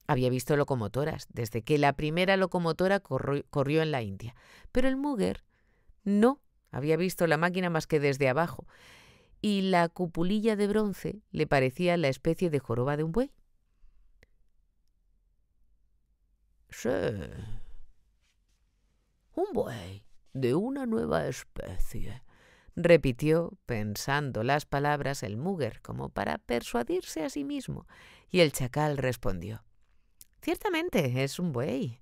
había visto locomotoras desde que la primera locomotora corrió en la India. Pero el Mugger no había visto la máquina más que desde abajo, y la cupulilla de bronce le parecía la especie de joroba de un buey. «Sí, un buey de una nueva especie», repitió, pensando las palabras, el Mugger, como para persuadirse a sí mismo, y el chacal respondió: «Ciertamente es un buey».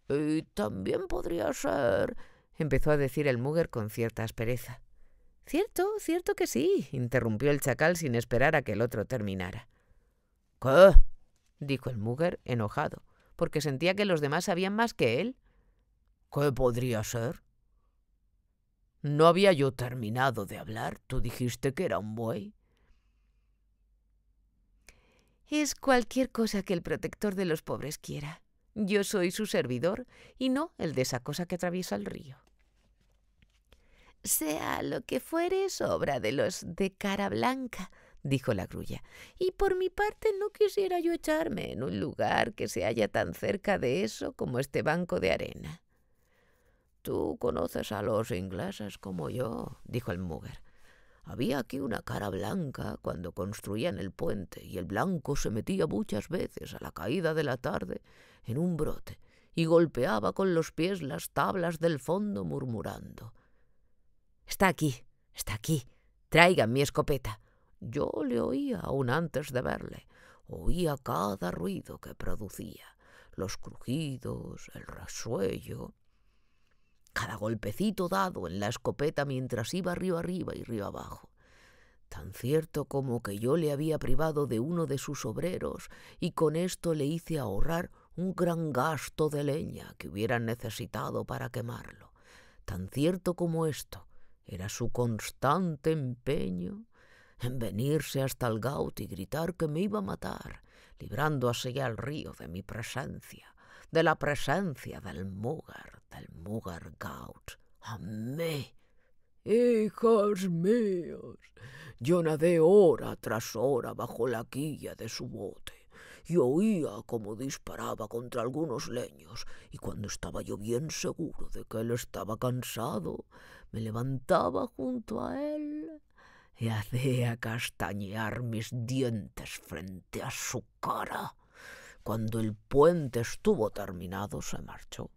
«Y también podría ser», empezó a decir el Mugger con cierta aspereza. Cierto que sí», interrumpió el chacal sin esperar a que el otro terminara. «¿Qué?», dijo el Mugger, enojado, porque sentía que los demás sabían más que él. «¿Qué podría ser? No había yo terminado de hablar. Tú dijiste que era un buey». «Es cualquier cosa que el protector de los pobres quiera. Yo soy su servidor y no el de esa cosa que atraviesa el río». «Sea lo que fuere, es obra de los de cara blanca», dijo la grulla, «y por mi parte no quisiera yo echarme en un lugar que se halla tan cerca de eso como este banco de arena». «Tú conoces a los ingleses como yo», dijo el Mugger. «Había aquí una cara blanca cuando construían el puente, y el blanco se metía muchas veces a la caída de la tarde en un brote y golpeaba con los pies las tablas del fondo murmurando: Está aquí, traigan mi escopeta. Yo le oía aún antes de verle. Oía cada ruido que producía, los crujidos, el resuello, cada golpecito dado en la escopeta mientras iba río arriba y río abajo. Tan cierto como que yo le había privado de uno de sus obreros y con esto le hice ahorrar un gran gasto de leña que hubieran necesitado para quemarlo. Tan cierto como esto era su constante empeño en venirse hasta el Gaut y gritar que me iba a matar, librando así al río de mi presencia, de la presencia del Mugger Gaut. ¡A mí! ¡Hijos míos! Yo nadé hora tras hora bajo la quilla de su bote y oía cómo disparaba contra algunos leños, y cuando estaba yo bien seguro de que él estaba cansado, me levantaba junto a él y hacía castañear mis dientes frente a su cara. Cuando el puente estuvo terminado, se marchó.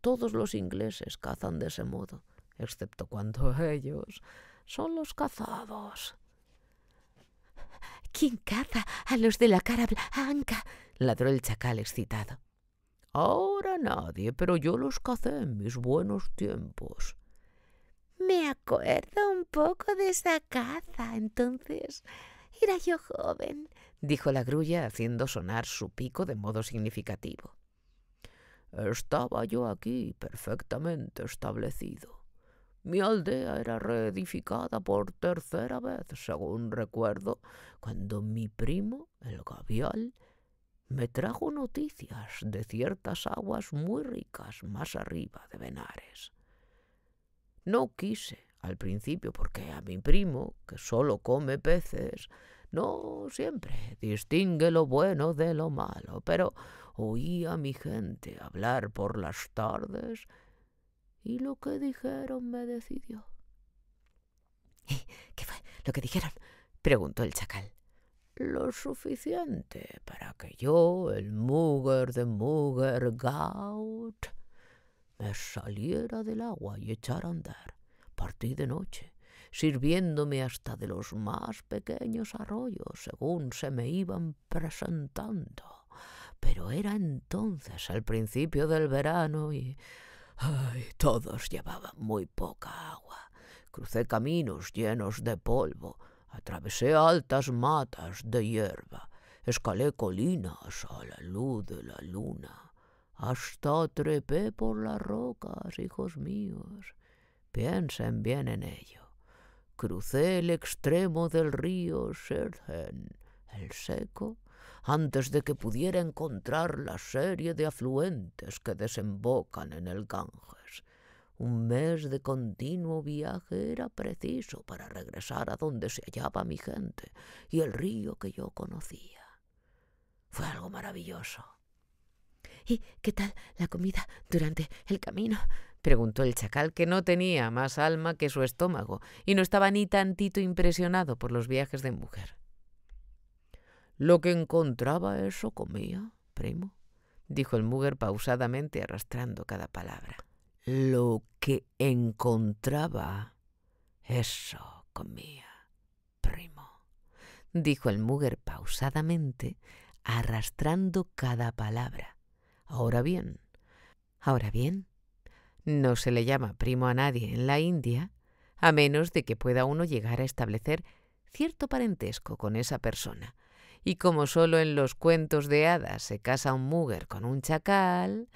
Todos los ingleses cazan de ese modo, excepto cuando ellos son los cazados. ¿Quién caza a los de la cara blanca?, ladró el chacal excitado. Ahora nadie, pero yo los cacé en mis buenos tiempos. Me acuerdo un poco de esa caza. Entonces era yo joven, dijo la grulla haciendo sonar su pico de modo significativo. Estaba yo aquí perfectamente establecido. Mi aldea era reedificada por tercera vez, según recuerdo, cuando mi primo, el Gavial, me trajo noticias de ciertas aguas muy ricas más arriba de Benares. No quise al principio porque a mi primo, que solo come peces, no siempre distingue lo bueno de lo malo, pero oí a mi gente hablar por las tardes y lo que dijeron me decidió. ¿Y qué fue lo que dijeron?, preguntó el chacal. Lo suficiente para que yo, el Mugger de Mugger Gaut, me saliera del agua y echara a andar. Partí de noche, sirviéndome hasta de los más pequeños arroyos según se me iban presentando. Pero era entonces el principio del verano y todos llevaban muy poca agua. Crucé caminos llenos de polvo, atravesé altas matas de hierba, escalé colinas a la luz de la luna, hasta trepé por las rocas, hijos míos. Piensen bien en ello. Crucé el extremo del río Sirthen, el seco, antes de que pudiera encontrar la serie de afluentes que desembocan en el Ganges. Un mes de continuo viaje era preciso para regresar a donde se hallaba mi gente y el río que yo conocía. Fue algo maravilloso. ¿Y qué tal la comida durante el camino?, preguntó el chacal, que no tenía más alma que su estómago y no estaba ni tantito impresionado por los viajes de Mugger. Lo que encontraba, eso comía, primo, dijo el Mugger pausadamente, arrastrando cada palabra. Lo que encontraba, eso comía, primo, dijo el Mugger pausadamente, arrastrando cada palabra. Ahora bien, no se le llama primo a nadie en la India, a menos de que pueda uno llegar a establecer cierto parentesco con esa persona. Y como solo en los cuentos de hadas se casa un Mugger con un chacal,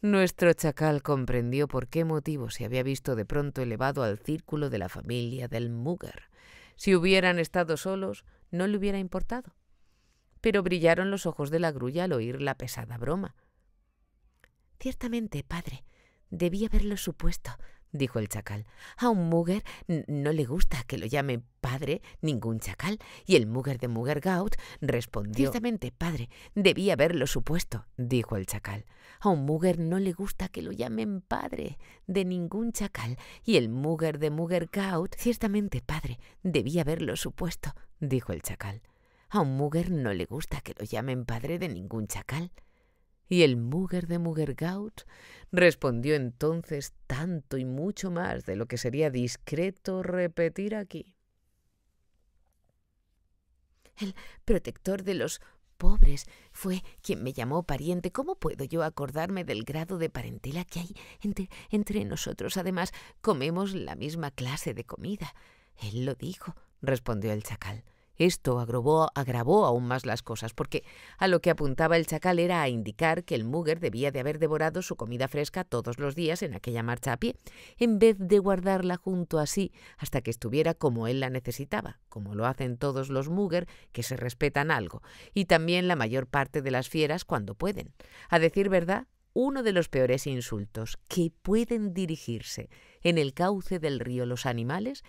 nuestro chacal comprendió por qué motivo se había visto de pronto elevado al círculo de la familia del Mugger. Si hubieran estado solos, no le hubiera importado. Pero brillaron los ojos de la grulla al oír la pesada broma. Ciertamente, padre, debí haberlo supuesto, dijo el chacal. A un Mugger no le gusta que lo llame padre ningún chacal. Y el Mugger de Mugger Gaut respondió. Ciertamente, padre, debí haberlo supuesto, dijo el chacal. A un Mugger no le gusta que lo llamen padre de ningún chacal. Y el Mugger de Mugger Gaut, ciertamente, padre, debí haberlo supuesto, dijo el chacal. A un Mugger no le gusta que lo llamen padre de ningún chacal. Y el Mugger de Mugger Gaut respondió entonces tanto y mucho más de lo que sería discreto repetir aquí. El protector de los pobres fue quien me llamó pariente. ¿Cómo puedo yo acordarme del grado de parentela que hay entre nosotros? Además, comemos la misma clase de comida. Él lo dijo, respondió el chacal. Esto agravó aún más las cosas, porque a lo que apuntaba el chacal era a indicar que el mugger debía de haber devorado su comida fresca todos los días en aquella marcha a pie, en vez de guardarla junto a sí hasta que estuviera como él la necesitaba, como lo hacen todos los mugger que se respetan algo, y también la mayor parte de las fieras cuando pueden. A decir verdad, uno de los peores insultos que pueden dirigirse en el cauce del río los animales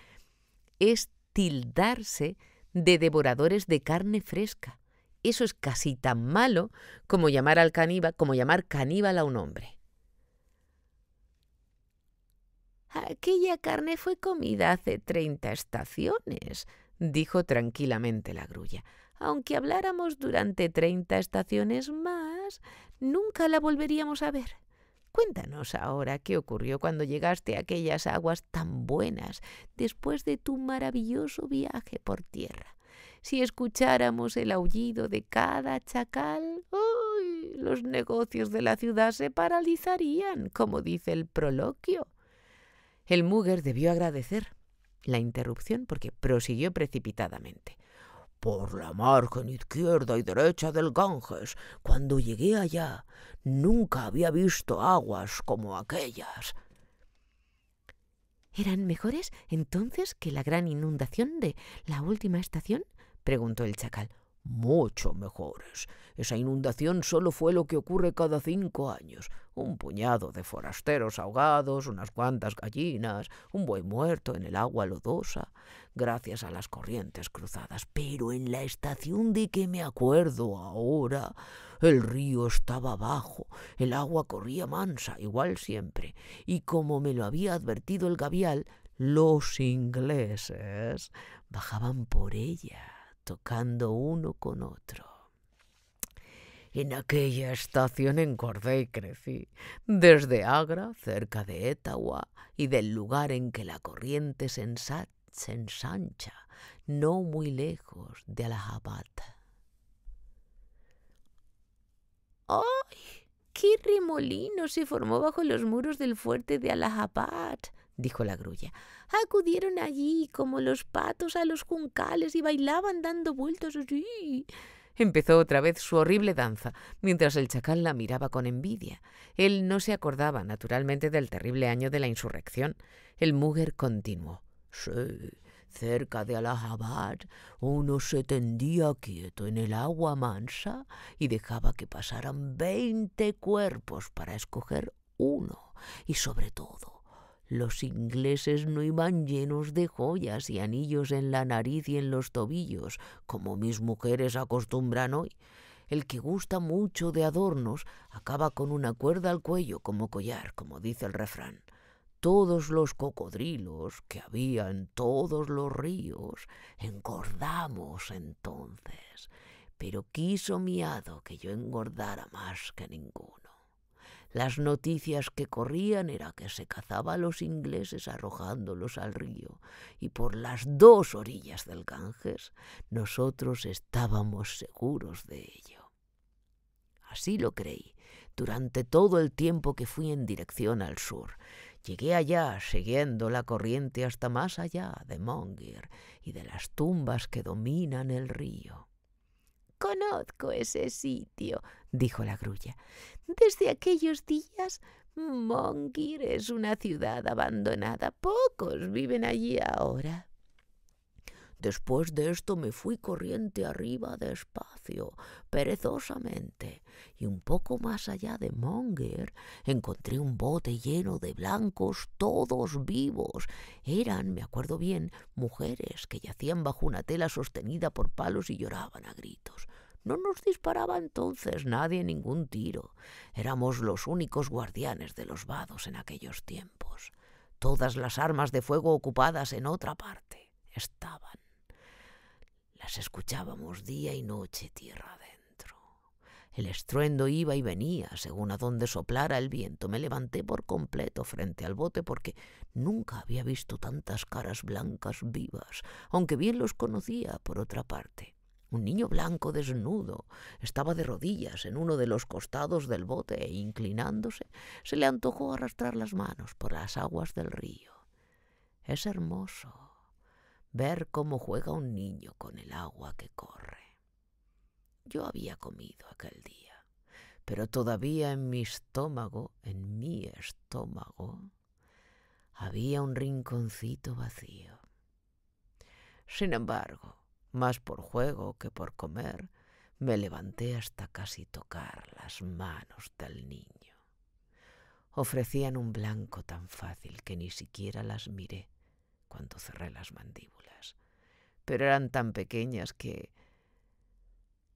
es tildarse de devoradores de carne fresca. Eso es casi tan malo como llamar caníbal a un hombre. Aquella carne fue comida hace 30 estaciones, dijo tranquilamente la grulla. Aunque habláramos durante 30 estaciones más, nunca la volveríamos a ver. Cuéntanos ahora qué ocurrió cuando llegaste a aquellas aguas tan buenas después de tu maravilloso viaje por tierra. Si escucháramos el aullido de cada chacal, ¡uy!, los negocios de la ciudad se paralizarían, como dice el proloquio. El mugger debió agradecer la interrupción porque prosiguió precipitadamente. Por la margen izquierda y derecha del Ganges, cuando llegué allá, nunca había visto aguas como aquellas. ¿Eran mejores entonces que la gran inundación de la última estación?, preguntó el chacal. Mucho mejores. Esa inundación solo fue lo que ocurre cada 5 años. Un puñado de forasteros ahogados, unas cuantas gallinas, un buey muerto en el agua lodosa, gracias a las corrientes cruzadas. Pero en la estación de que me acuerdo ahora, el río estaba bajo, el agua corría mansa, igual siempre, y como me lo había advertido el gavial, los ingleses bajaban por ella, tocando uno con otro. En aquella estación engordé y crecí, desde Agra, cerca de Etawah, y del lugar en que la corriente se ensancha, no muy lejos de Allahabad. ¡Ay! ¡Qué remolino se formó bajo los muros del fuerte de Allahabad!, dijo la grulla. Acudieron allí como los patos a los juncales y bailaban dando vueltas así. Empezó otra vez su horrible danza, mientras el chacal la miraba con envidia. Él no se acordaba, naturalmente, del terrible año de la insurrección. El mugger continuó. Sí, cerca de Allahabad, uno se tendía quieto en el agua mansa y dejaba que pasaran 20 cuerpos para escoger uno. Y sobre todo, los ingleses no iban llenos de joyas y anillos en la nariz y en los tobillos, como mis mujeres acostumbran hoy. El que gusta mucho de adornos acaba con una cuerda al cuello como collar, como dice el refrán. Todos los cocodrilos que había en todos los ríos engordamos entonces, pero quiso mi hado que yo engordara más que ninguno. Las noticias que corrían era que se cazaba a los ingleses arrojándolos al río, y por las 2 orillas del Ganges nosotros estábamos seguros de ello. Así lo creí durante todo el tiempo que fui en dirección al sur. Llegué allá siguiendo la corriente hasta más allá de Mongir y de las tumbas que dominan el río. Conozco ese sitio, dijo la grulla. Desde aquellos días, Mongir es una ciudad abandonada. Pocos viven allí ahora. Después de esto me fui corriente arriba despacio, perezosamente, y un poco más allá de Mongir encontré un bote lleno de blancos, todos vivos. Eran, me acuerdo bien, mujeres que yacían bajo una tela sostenida por palos y lloraban a gritos. No nos disparaba entonces nadie ningún tiro. Éramos los únicos guardianes de los vados en aquellos tiempos. Todas las armas de fuego ocupadas en otra parte estaban. Las escuchábamos día y noche tierra adentro. El estruendo iba y venía según a donde soplara el viento. Me levanté por completo frente al bote porque nunca había visto tantas caras blancas vivas, aunque bien los conocía por otra parte. Un niño blanco desnudo estaba de rodillas en uno de los costados del bote e, inclinándose, se le antojó arrastrar las manos por las aguas del río. Es hermoso ver cómo juega un niño con el agua que corre. Yo había comido aquel día, pero todavía en mi estómago, había un rinconcito vacío. Sin embargo, más por juego que por comer, me levanté hasta casi tocar las manos del niño. Ofrecían un blanco tan fácil que ni siquiera las miré cuando cerré las mandíbulas, pero eran tan pequeñas que,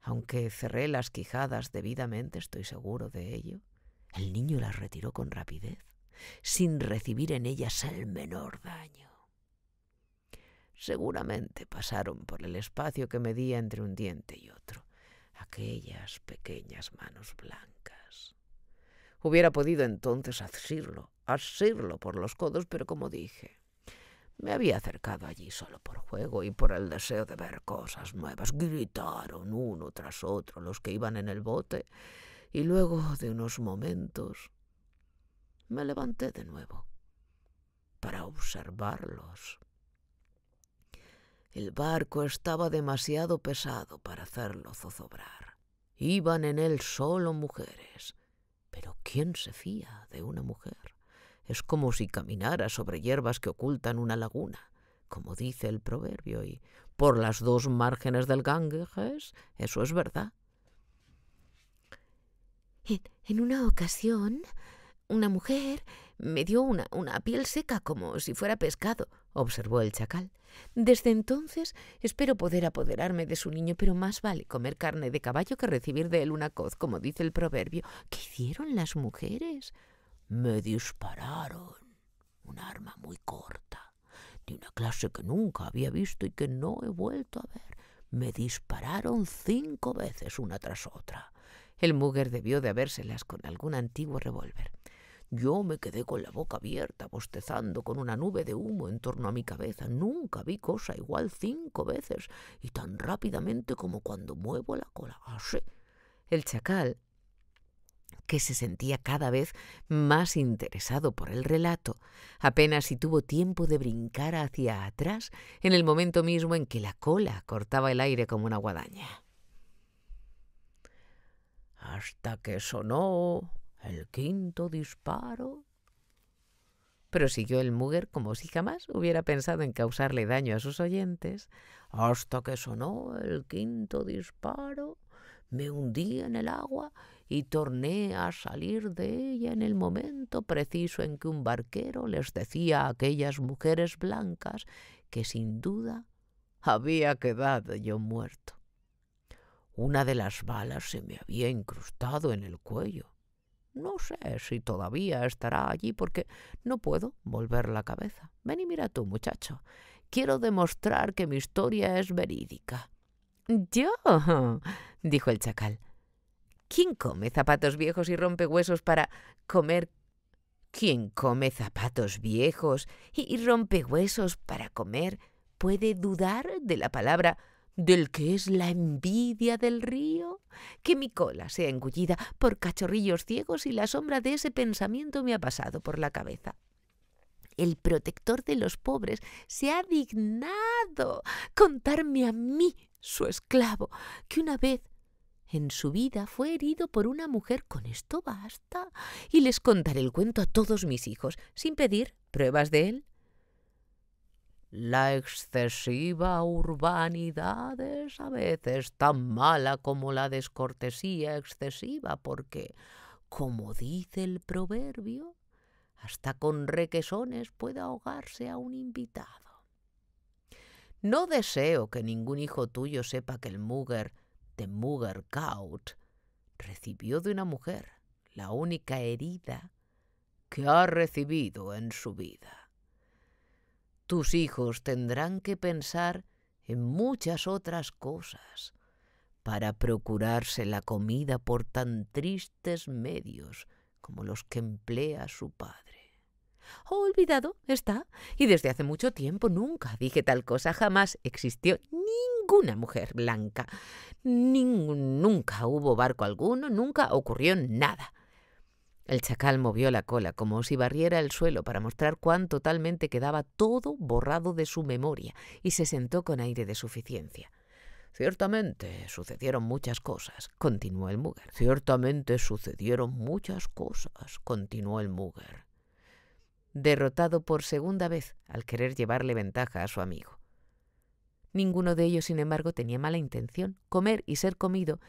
aunque cerré las quijadas debidamente, estoy seguro de ello, el niño las retiró con rapidez, sin recibir en ellas el menor daño. Seguramente pasaron por el espacio que medía entre un diente y otro, aquellas pequeñas manos blancas. Hubiera podido entonces asirlo por los codos, pero como dije, me había acercado allí solo por juego y por el deseo de ver cosas nuevas. Gritaron uno tras otro los que iban en el bote, y luego de unos momentos me levanté de nuevo para observarlos. El barco estaba demasiado pesado para hacerlo zozobrar. Iban en él solo mujeres. Pero ¿quién se fía de una mujer? Es como si caminara sobre hierbas que ocultan una laguna, como dice el proverbio, y por las dos márgenes del Ganges, eso es verdad. En una ocasión, una mujer me dio una piel seca como si fuera pescado, observó el chacal. Desde entonces espero poder apoderarme de su niño, pero más vale comer carne de caballo que recibir de él una coz, como dice el proverbio. ¿Qué hicieron las mujeres? Me dispararon un arma muy corta, de una clase que nunca había visto y que no he vuelto a ver. Me dispararon 5 veces una tras otra. El mugger debió de habérselas con algún antiguo revólver. Yo me quedé con la boca abierta, bostezando con una nube de humo en torno a mi cabeza. Nunca vi cosa igual 5 veces, y tan rápidamente como cuando muevo la cola. Así. El chacal, que se sentía cada vez más interesado por el relato, apenas si tuvo tiempo de brincar hacia atrás en el momento mismo en que la cola cortaba el aire como una guadaña. Hasta que sonó el 5.º disparo, prosiguió el mugger como si jamás hubiera pensado en causarle daño a sus oyentes. Hasta que sonó el 5.º disparo, me hundí en el agua y torné a salir de ella en el momento preciso en que un barquero les decía a aquellas mujeres blancas que sin duda había quedado yo muerto. Una de las balas se me había incrustado en el cuello. No sé si todavía estará allí porque no puedo volver la cabeza. Ven y mira tú, muchacho. Quiero demostrar que mi historia es verídica. «¿Yo?», dijo el chacal. «¿Quién come zapatos viejos y rompe huesos para comer? ¿Quién come zapatos viejos y rompe huesos para comer puede dudar de la palabra del que es la envidia del río? Que mi cola sea engullida por cachorrillos ciegos y la sombra de ese pensamiento me ha pasado por la cabeza. El protector de los pobres se ha dignado contarme a mí, su esclavo, que una vez en su vida fue herido por una mujer. Con esto basta, y les contaré el cuento a todos mis hijos, sin pedir pruebas de él». La excesiva urbanidad es a veces tan mala como la descortesía excesiva, porque, como dice el proverbio, hasta con requesones puede ahogarse a un invitado. No deseo que ningún hijo tuyo sepa que el mugger de Muggercaut recibió de una mujer la única herida que ha recibido en su vida. Tus hijos tendrán que pensar en muchas otras cosas para procurarse la comida por tan tristes medios como los que emplea su padre. Olvidado está. Y desde hace mucho tiempo nunca dije tal cosa. Jamás existió ninguna mujer blanca. Nunca hubo barco alguno, nunca ocurrió nada. El chacal movió la cola como si barriera el suelo para mostrar cuán totalmente quedaba todo borrado de su memoria y se sentó con aire de suficiencia. Ciertamente sucedieron muchas cosas, continuó el Mugger. Derrotado por segunda vez al querer llevarle ventaja a su amigo. Ninguno de ellos, sin embargo, tenía mala intención. Comer y ser comido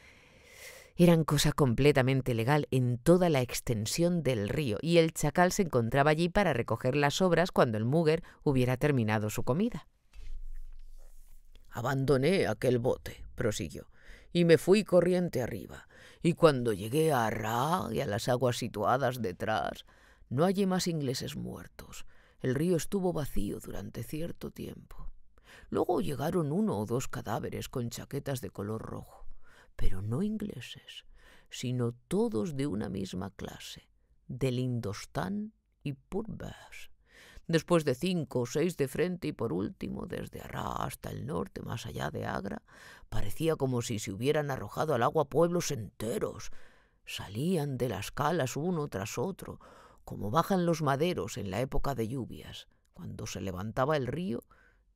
eran cosa completamente legal en toda la extensión del río, y el chacal se encontraba allí para recoger las sobras cuando el Mugger hubiera terminado su comida. Abandoné aquel bote, prosiguió, y me fui corriente arriba, y cuando llegué a Arrá y a las aguas situadas detrás, no hallé más ingleses muertos. El río estuvo vacío durante cierto tiempo. Luego llegaron 1 o 2 cadáveres con chaquetas de color rojo, pero no ingleses, sino todos de una misma clase, del Indostán y Purbers. Después de 5 o 6 de frente y por último, desde Arrá hasta el norte, más allá de Agra, parecía como si se hubieran arrojado al agua pueblos enteros. Salían de las calas uno tras otro, como bajan los maderos en la época de lluvias. Cuando se levantaba el río,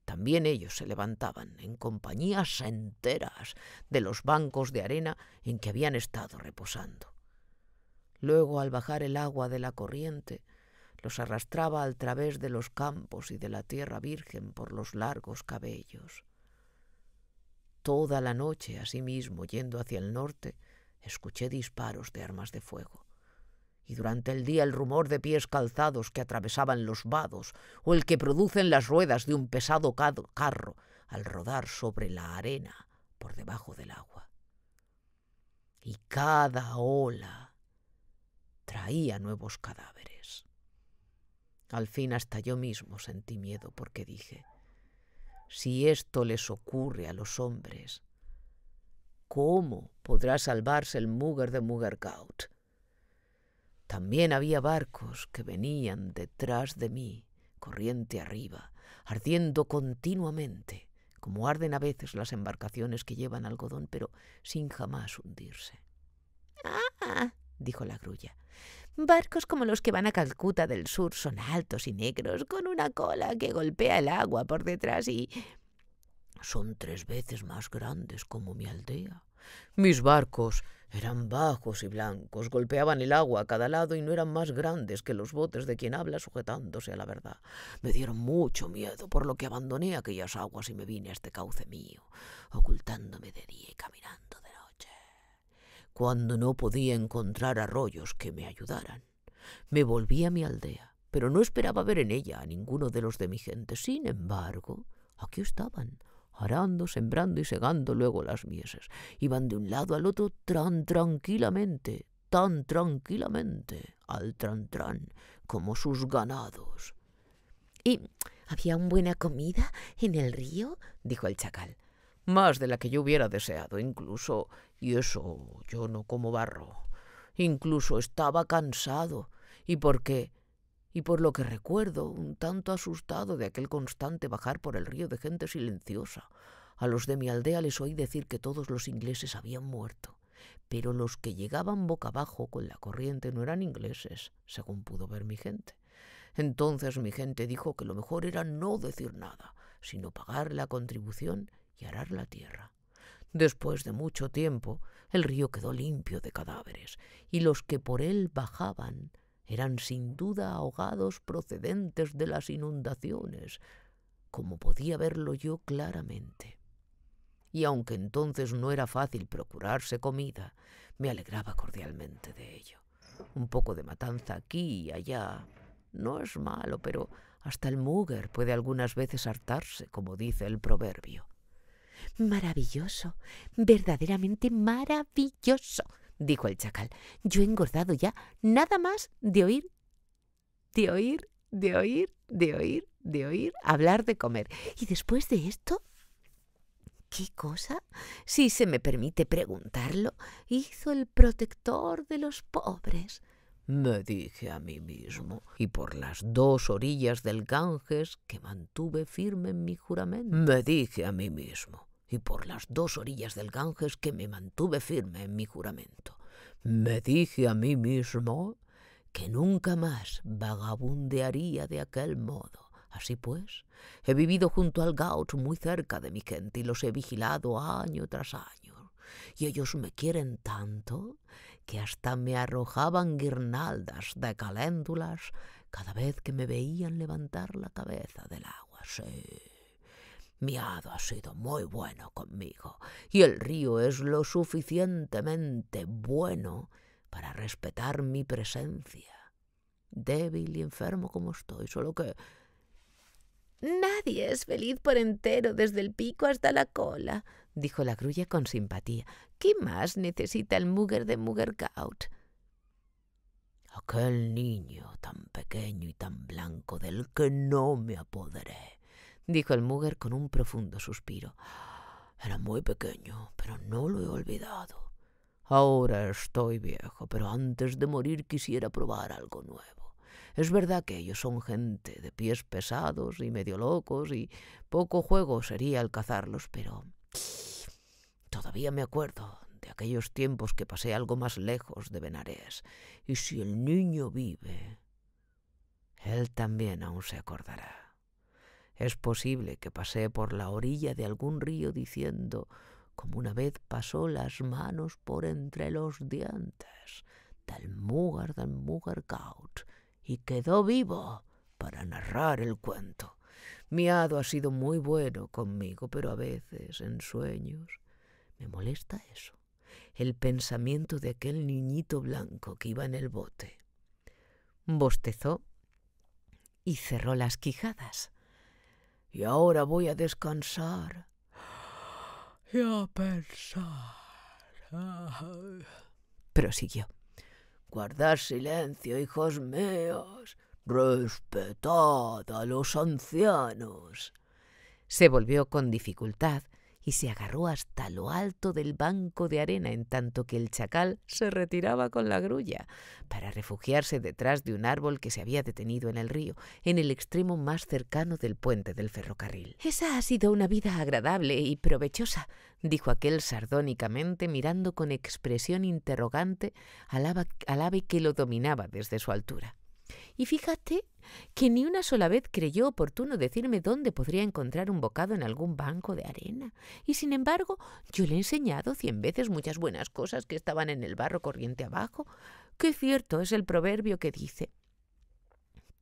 también ellos se levantaban en compañías enteras de los bancos de arena en que habían estado reposando. Luego, al bajar el agua de la corriente, los arrastraba al través de los campos y de la tierra virgen por los largos cabellos. Toda la noche, asimismo, yendo hacia el norte, escuché disparos de armas de fuego. Y durante el día el rumor de pies calzados que atravesaban los vados o el que producen las ruedas de un pesado carro al rodar sobre la arena por debajo del agua. Y cada ola traía nuevos cadáveres. Al fin hasta yo mismo sentí miedo porque dije, si esto les ocurre a los hombres, ¿cómo podrá salvarse el Mugger de Muggergaut? También había barcos que venían detrás de mí, corriente arriba, ardiendo continuamente, como arden a veces las embarcaciones que llevan algodón, pero sin jamás hundirse. «Ah», dijo la grulla, «barcos como los que van a Calcuta del Sur son altos y negros, con una cola que golpea el agua por detrás y...» «Son 3 veces más grandes como mi aldea. Mis barcos eran bajos y blancos, golpeaban el agua a cada lado y no eran más grandes que los botes de quien habla sujetándose a la verdad. Me dieron mucho miedo, por lo que abandoné aquellas aguas y me vine a este cauce mío, ocultándome de día y caminando de noche. Cuando no podía encontrar arroyos que me ayudaran, me volví a mi aldea, pero no esperaba ver en ella a ninguno de los de mi gente. Sin embargo, aquí estaban, arando, sembrando y segando luego las mieses. Iban de un lado al otro tan tranquilamente, al tran, como sus ganados. «¿Y había buena comida en el río?», dijo el chacal. «Más de la que yo hubiera deseado, incluso, y eso yo no como barro. Incluso estaba cansado, y por lo que recuerdo, un tanto asustado de aquel constante bajar por el río de gente silenciosa. A los de mi aldea les oí decir que todos los ingleses habían muerto, pero los que llegaban boca abajo con la corriente no eran ingleses, según pudo ver mi gente. Entonces mi gente dijo que lo mejor era no decir nada, sino pagar la contribución y arar la tierra. Después de mucho tiempo, el río quedó limpio de cadáveres, y los que por él bajaban eran sin duda ahogados procedentes de las inundaciones, como podía verlo yo claramente. Y aunque entonces no era fácil procurarse comida, me alegraba cordialmente de ello. Un poco de matanza aquí y allá no es malo, pero hasta el Mugger puede algunas veces hartarse, como dice el proverbio. «Maravilloso, verdaderamente maravilloso», dijo el chacal. «Yo he engordado ya nada más de oír hablar de comer. Y después de esto, ¿qué cosa, si se me permite preguntarlo, hizo el protector de los pobres?». me dije a mí mismo, y por las 2 orillas del Ganges que mantuve firme en mi juramento. Me dije a mí mismo, y por las 2 orillas del Ganges que me mantuve firme en mi juramento. Me dije a mí mismo que nunca más vagabundearía de aquel modo. Así pues, he vivido junto al Ghaut muy cerca de mi gente y los he vigilado año tras año. Y ellos me quieren tanto que hasta me arrojaban guirnaldas de caléndulas cada vez que me veían levantar la cabeza del agua. Sí, mi hado ha sido muy bueno conmigo y el río es lo suficientemente bueno para respetar mi presencia. Débil y enfermo como estoy, solo que... Nadie es feliz por entero desde el pico hasta la cola, dijo la grulla con simpatía. ¿Qué más necesita el Mugger de Muggergaut? Aquel niño tan pequeño y tan blanco del que no me apoderé, dijo el Mugger con un profundo suspiro. Era muy pequeño, pero no lo he olvidado. Ahora estoy viejo, pero antes de morir quisiera probar algo nuevo. Es verdad que ellos son gente de pies pesados y medio locos y poco juego sería al cazarlos, pero todavía me acuerdo de aquellos tiempos que pasé algo más lejos de Benarés. Y si el niño vive, él también aún se acordará. Es posible que pasé por la orilla de algún río diciendo, como una vez pasó las manos por entre los dientes del Muggergaut, y quedó vivo para narrar el cuento. Mi hado ha sido muy bueno conmigo, pero a veces, en sueños, me molesta eso, el pensamiento de aquel niñito blanco que iba en el bote. Bostezó y cerró las quijadas. Y ahora voy a descansar y a pensar. Prosiguió. Guardad silencio, hijos míos. Respetad a los ancianos. Se volvió con dificultad y se agarró hasta lo alto del banco de arena en tanto que el chacal se retiraba con la grulla para refugiarse detrás de un árbol que se había detenido en el río, en el extremo más cercano del puente del ferrocarril. «Esa ha sido una vida agradable y provechosa», dijo aquel sardónicamente, mirando con expresión interrogante al ave que lo dominaba desde su altura. «Y fíjate que ni una sola vez creyó oportuno decirme dónde podría encontrar un bocado en algún banco de arena. Y sin embargo, yo le he enseñado 100 veces muchas buenas cosas que estaban en el barro corriente abajo. Qué cierto es el proverbio que dice: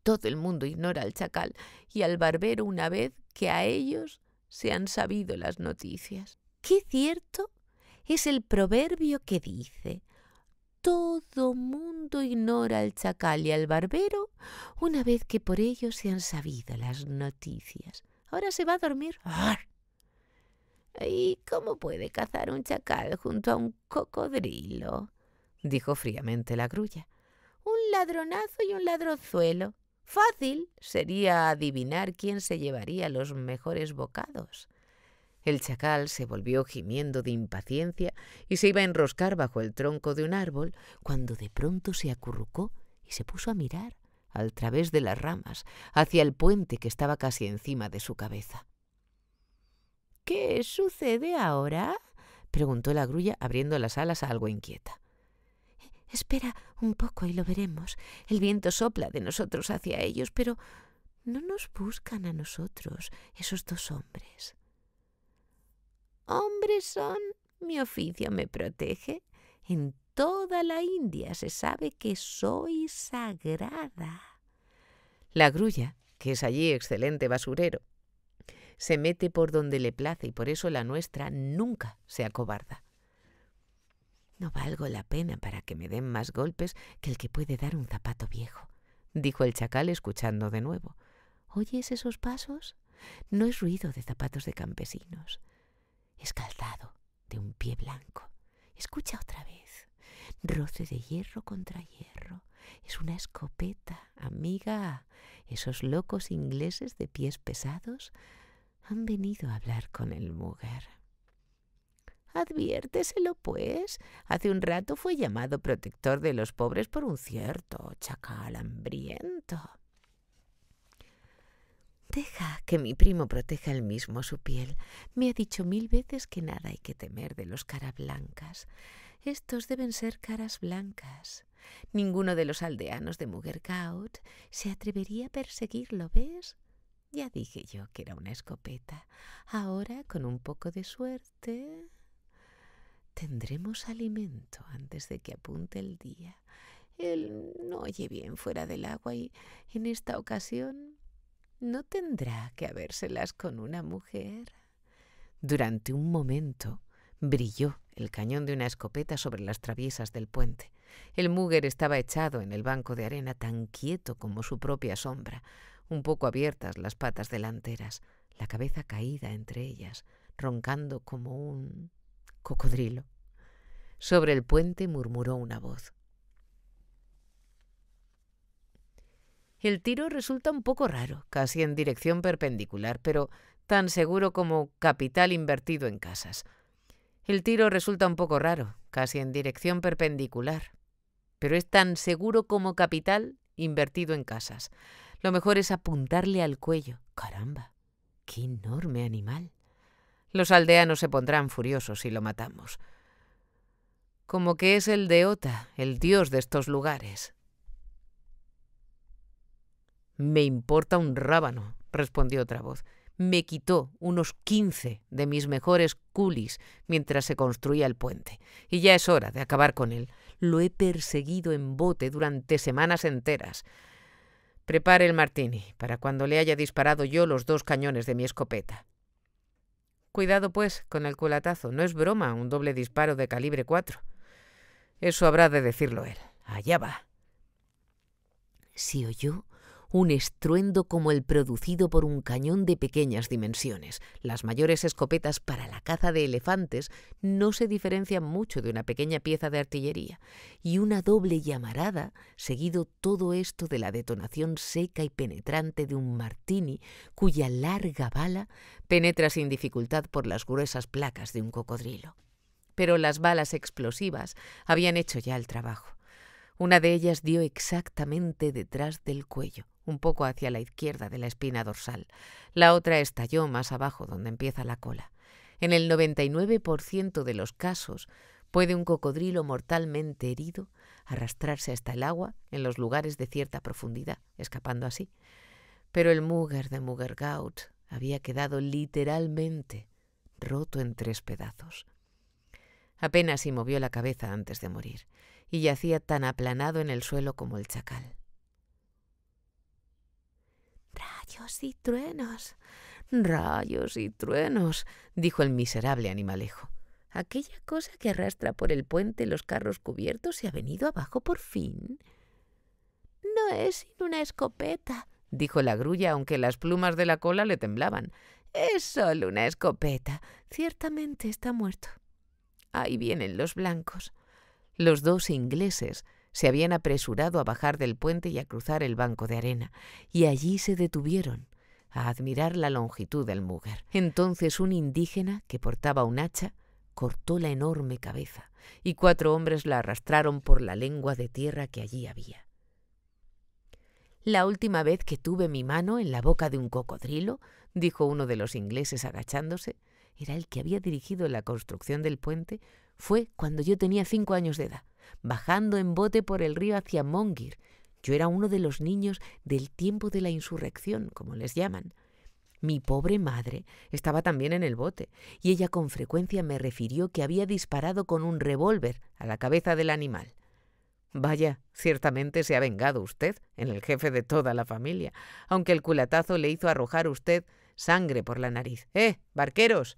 todo el mundo ignora al chacal y al barbero una vez que a ellos se han sabido las noticias. Qué cierto es el proverbio que dice: todo mundo ignora al chacal y al barbero una vez que por ellos se han sabido las noticias. Ahora se va a dormir. ¡Arr! ¿Y cómo puede cazar un chacal junto a un cocodrilo?, dijo fríamente la grulla. Un ladronazo y un ladronzuelo. Fácil sería adivinar quién se llevaría los mejores bocados. El chacal se volvió gimiendo de impaciencia y se iba a enroscar bajo el tronco de un árbol cuando de pronto se acurrucó y se puso a mirar, al través de las ramas, hacia el puente que estaba casi encima de su cabeza. «¿Qué sucede ahora?», preguntó la grulla, abriendo las alas algo inquieta. «Espera un poco y lo veremos. El viento sopla de nosotros hacia ellos, pero no nos buscan a nosotros, esos 2 hombres». «Hombres son, mi oficio me protege. En toda la India se sabe que soy sagrada». La grulla, que es allí excelente basurero, se mete por donde le place y por eso la nuestra nunca se acobarda. «No valgo la pena para que me den más golpes que el que puede dar un zapato viejo», dijo el chacal escuchando de nuevo. «¿Oyes esos pasos? No es ruido de zapatos de campesinos. Es calzado de un pie blanco. Escucha otra vez. Roce de hierro contra hierro. Es una escopeta, amiga. Esos locos ingleses de pies pesados han venido a hablar con el Mugger». Adviérteselo, pues. Hace un rato fue llamado protector de los pobres por un cierto chacal hambriento. Deja que mi primo proteja él mismo su piel. Me ha dicho 1000 veces que nada hay que temer de los cara blancas. Estos deben ser caras blancas. Ninguno de los aldeanos de Muggergaut se atrevería a perseguirlo, ¿ves? Ya dije yo que era una escopeta. Ahora, con un poco de suerte, tendremos alimento antes de que apunte el día. Él no oye bien fuera del agua y en esta ocasión no tendrá que habérselas con una mujer. Durante un momento brilló el cañón de una escopeta sobre las traviesas del puente. El Mugger estaba echado en el banco de arena, tan quieto como su propia sombra, un poco abiertas las patas delanteras, la cabeza caída entre ellas, roncando como un cocodrilo. Sobre el puente murmuró una voz. El tiro resulta un poco raro, casi en dirección perpendicular, pero tan seguro como capital invertido en casas. El tiro resulta un poco raro, casi en dirección perpendicular, pero es tan seguro como capital invertido en casas. Lo mejor es apuntarle al cuello. ¡Caramba! ¡Qué enorme animal! Los aldeanos se pondrán furiosos si lo matamos. Como que es el de Ota, el dios de estos lugares. Me importa un rábano, respondió otra voz. Me quitó unos 15 de mis mejores coolies mientras se construía el puente, y ya es hora de acabar con él. Lo he perseguido en bote durante semanas enteras. Prepare el martini para cuando le haya disparado yo los 2 cañones de mi escopeta. Cuidado, pues, con el culatazo. No es broma un doble disparo de calibre 4. Eso habrá de decirlo él. Allá va. Se oyó un estruendo como el producido por un cañón de pequeñas dimensiones. Las mayores escopetas para la caza de elefantes no se diferencian mucho de una pequeña pieza de artillería, y una doble llamarada, seguido todo esto de la detonación seca y penetrante de un martini, cuya larga bala penetra sin dificultad por las gruesas placas de un cocodrilo. Pero las balas explosivas habían hecho ya el trabajo. Una de ellas dio exactamente detrás del cuello, un poco hacia la izquierda de la espina dorsal. La otra estalló más abajo, donde empieza la cola. En el 99% de los casos puede un cocodrilo mortalmente herido arrastrarse hasta el agua en los lugares de cierta profundidad, escapando así. Pero el Mugger de Muggergaut había quedado literalmente roto en 3 pedazos. Apenas si movió la cabeza antes de morir, y yacía tan aplanado en el suelo como el chacal. «Rayos y truenos, rayos y truenos», dijo el miserable animalejo. «Aquella cosa que arrastra por el puente los carros cubiertos se ha venido abajo por fin». «No es sino una escopeta», dijo la grulla, aunque las plumas de la cola le temblaban. «Es solo una escopeta. Ciertamente está muerto». Ahí vienen los blancos. Los 2 ingleses se habían apresurado a bajar del puente y a cruzar el banco de arena, y allí se detuvieron a admirar la longitud del Mugger. Entonces un indígena que portaba un hacha cortó la enorme cabeza, y 4 hombres la arrastraron por la lengua de tierra que allí había. «La última vez que tuve mi mano en la boca de un cocodrilo», dijo uno de los ingleses agachándose, era el que había dirigido la construcción del puente, fue cuando yo tenía 5 años de edad, bajando en bote por el río hacia Mongir. Yo era uno de los niños del tiempo de la insurrección, como les llaman. Mi pobre madre estaba también en el bote, y ella con frecuencia me refirió que había disparado con un revólver a la cabeza del animal. Vaya, ciertamente se ha vengado usted en el jefe de toda la familia, aunque el culatazo le hizo arrojar a usted sangre por la nariz. Barqueros!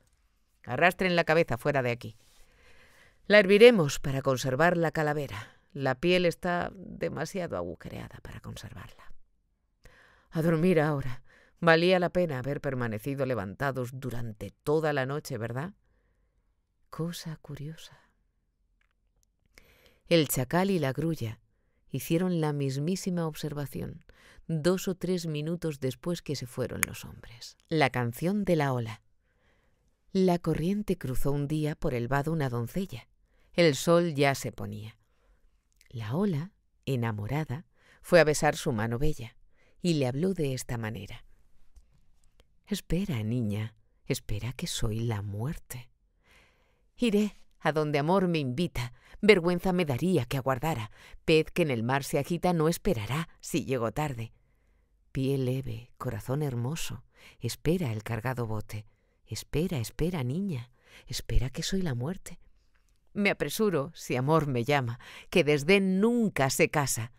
Arrastren la cabeza fuera de aquí. La herviremos para conservar la calavera. La piel está demasiado agujereada para conservarla. A dormir ahora. Valía la pena haber permanecido levantados durante toda la noche, ¿verdad? Cosa curiosa. El chacal y la grulla hicieron la mismísima observación 2 o 3 minutos después que se fueron los hombres. La canción de la ola. La corriente cruzó un día por el vado una doncella. El sol ya se ponía. La ola, enamorada, fue a besar su mano bella y le habló de esta manera: «Espera, niña, espera que soy la muerte. Iré a donde amor me invita, vergüenza me daría que aguardara. Pez que en el mar se agita no esperará si llego tarde. Pie leve, corazón hermoso, espera el cargado bote. Espera, espera, niña, espera que soy la muerte. Me apresuro si amor me llama, que desdén nunca se casa.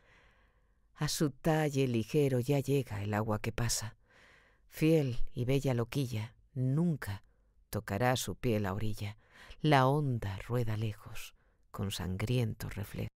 A su talle ligero ya llega el agua que pasa. Fiel y bella loquilla, nunca tocará su pie la orilla. La onda rueda lejos, con sangriento reflejo».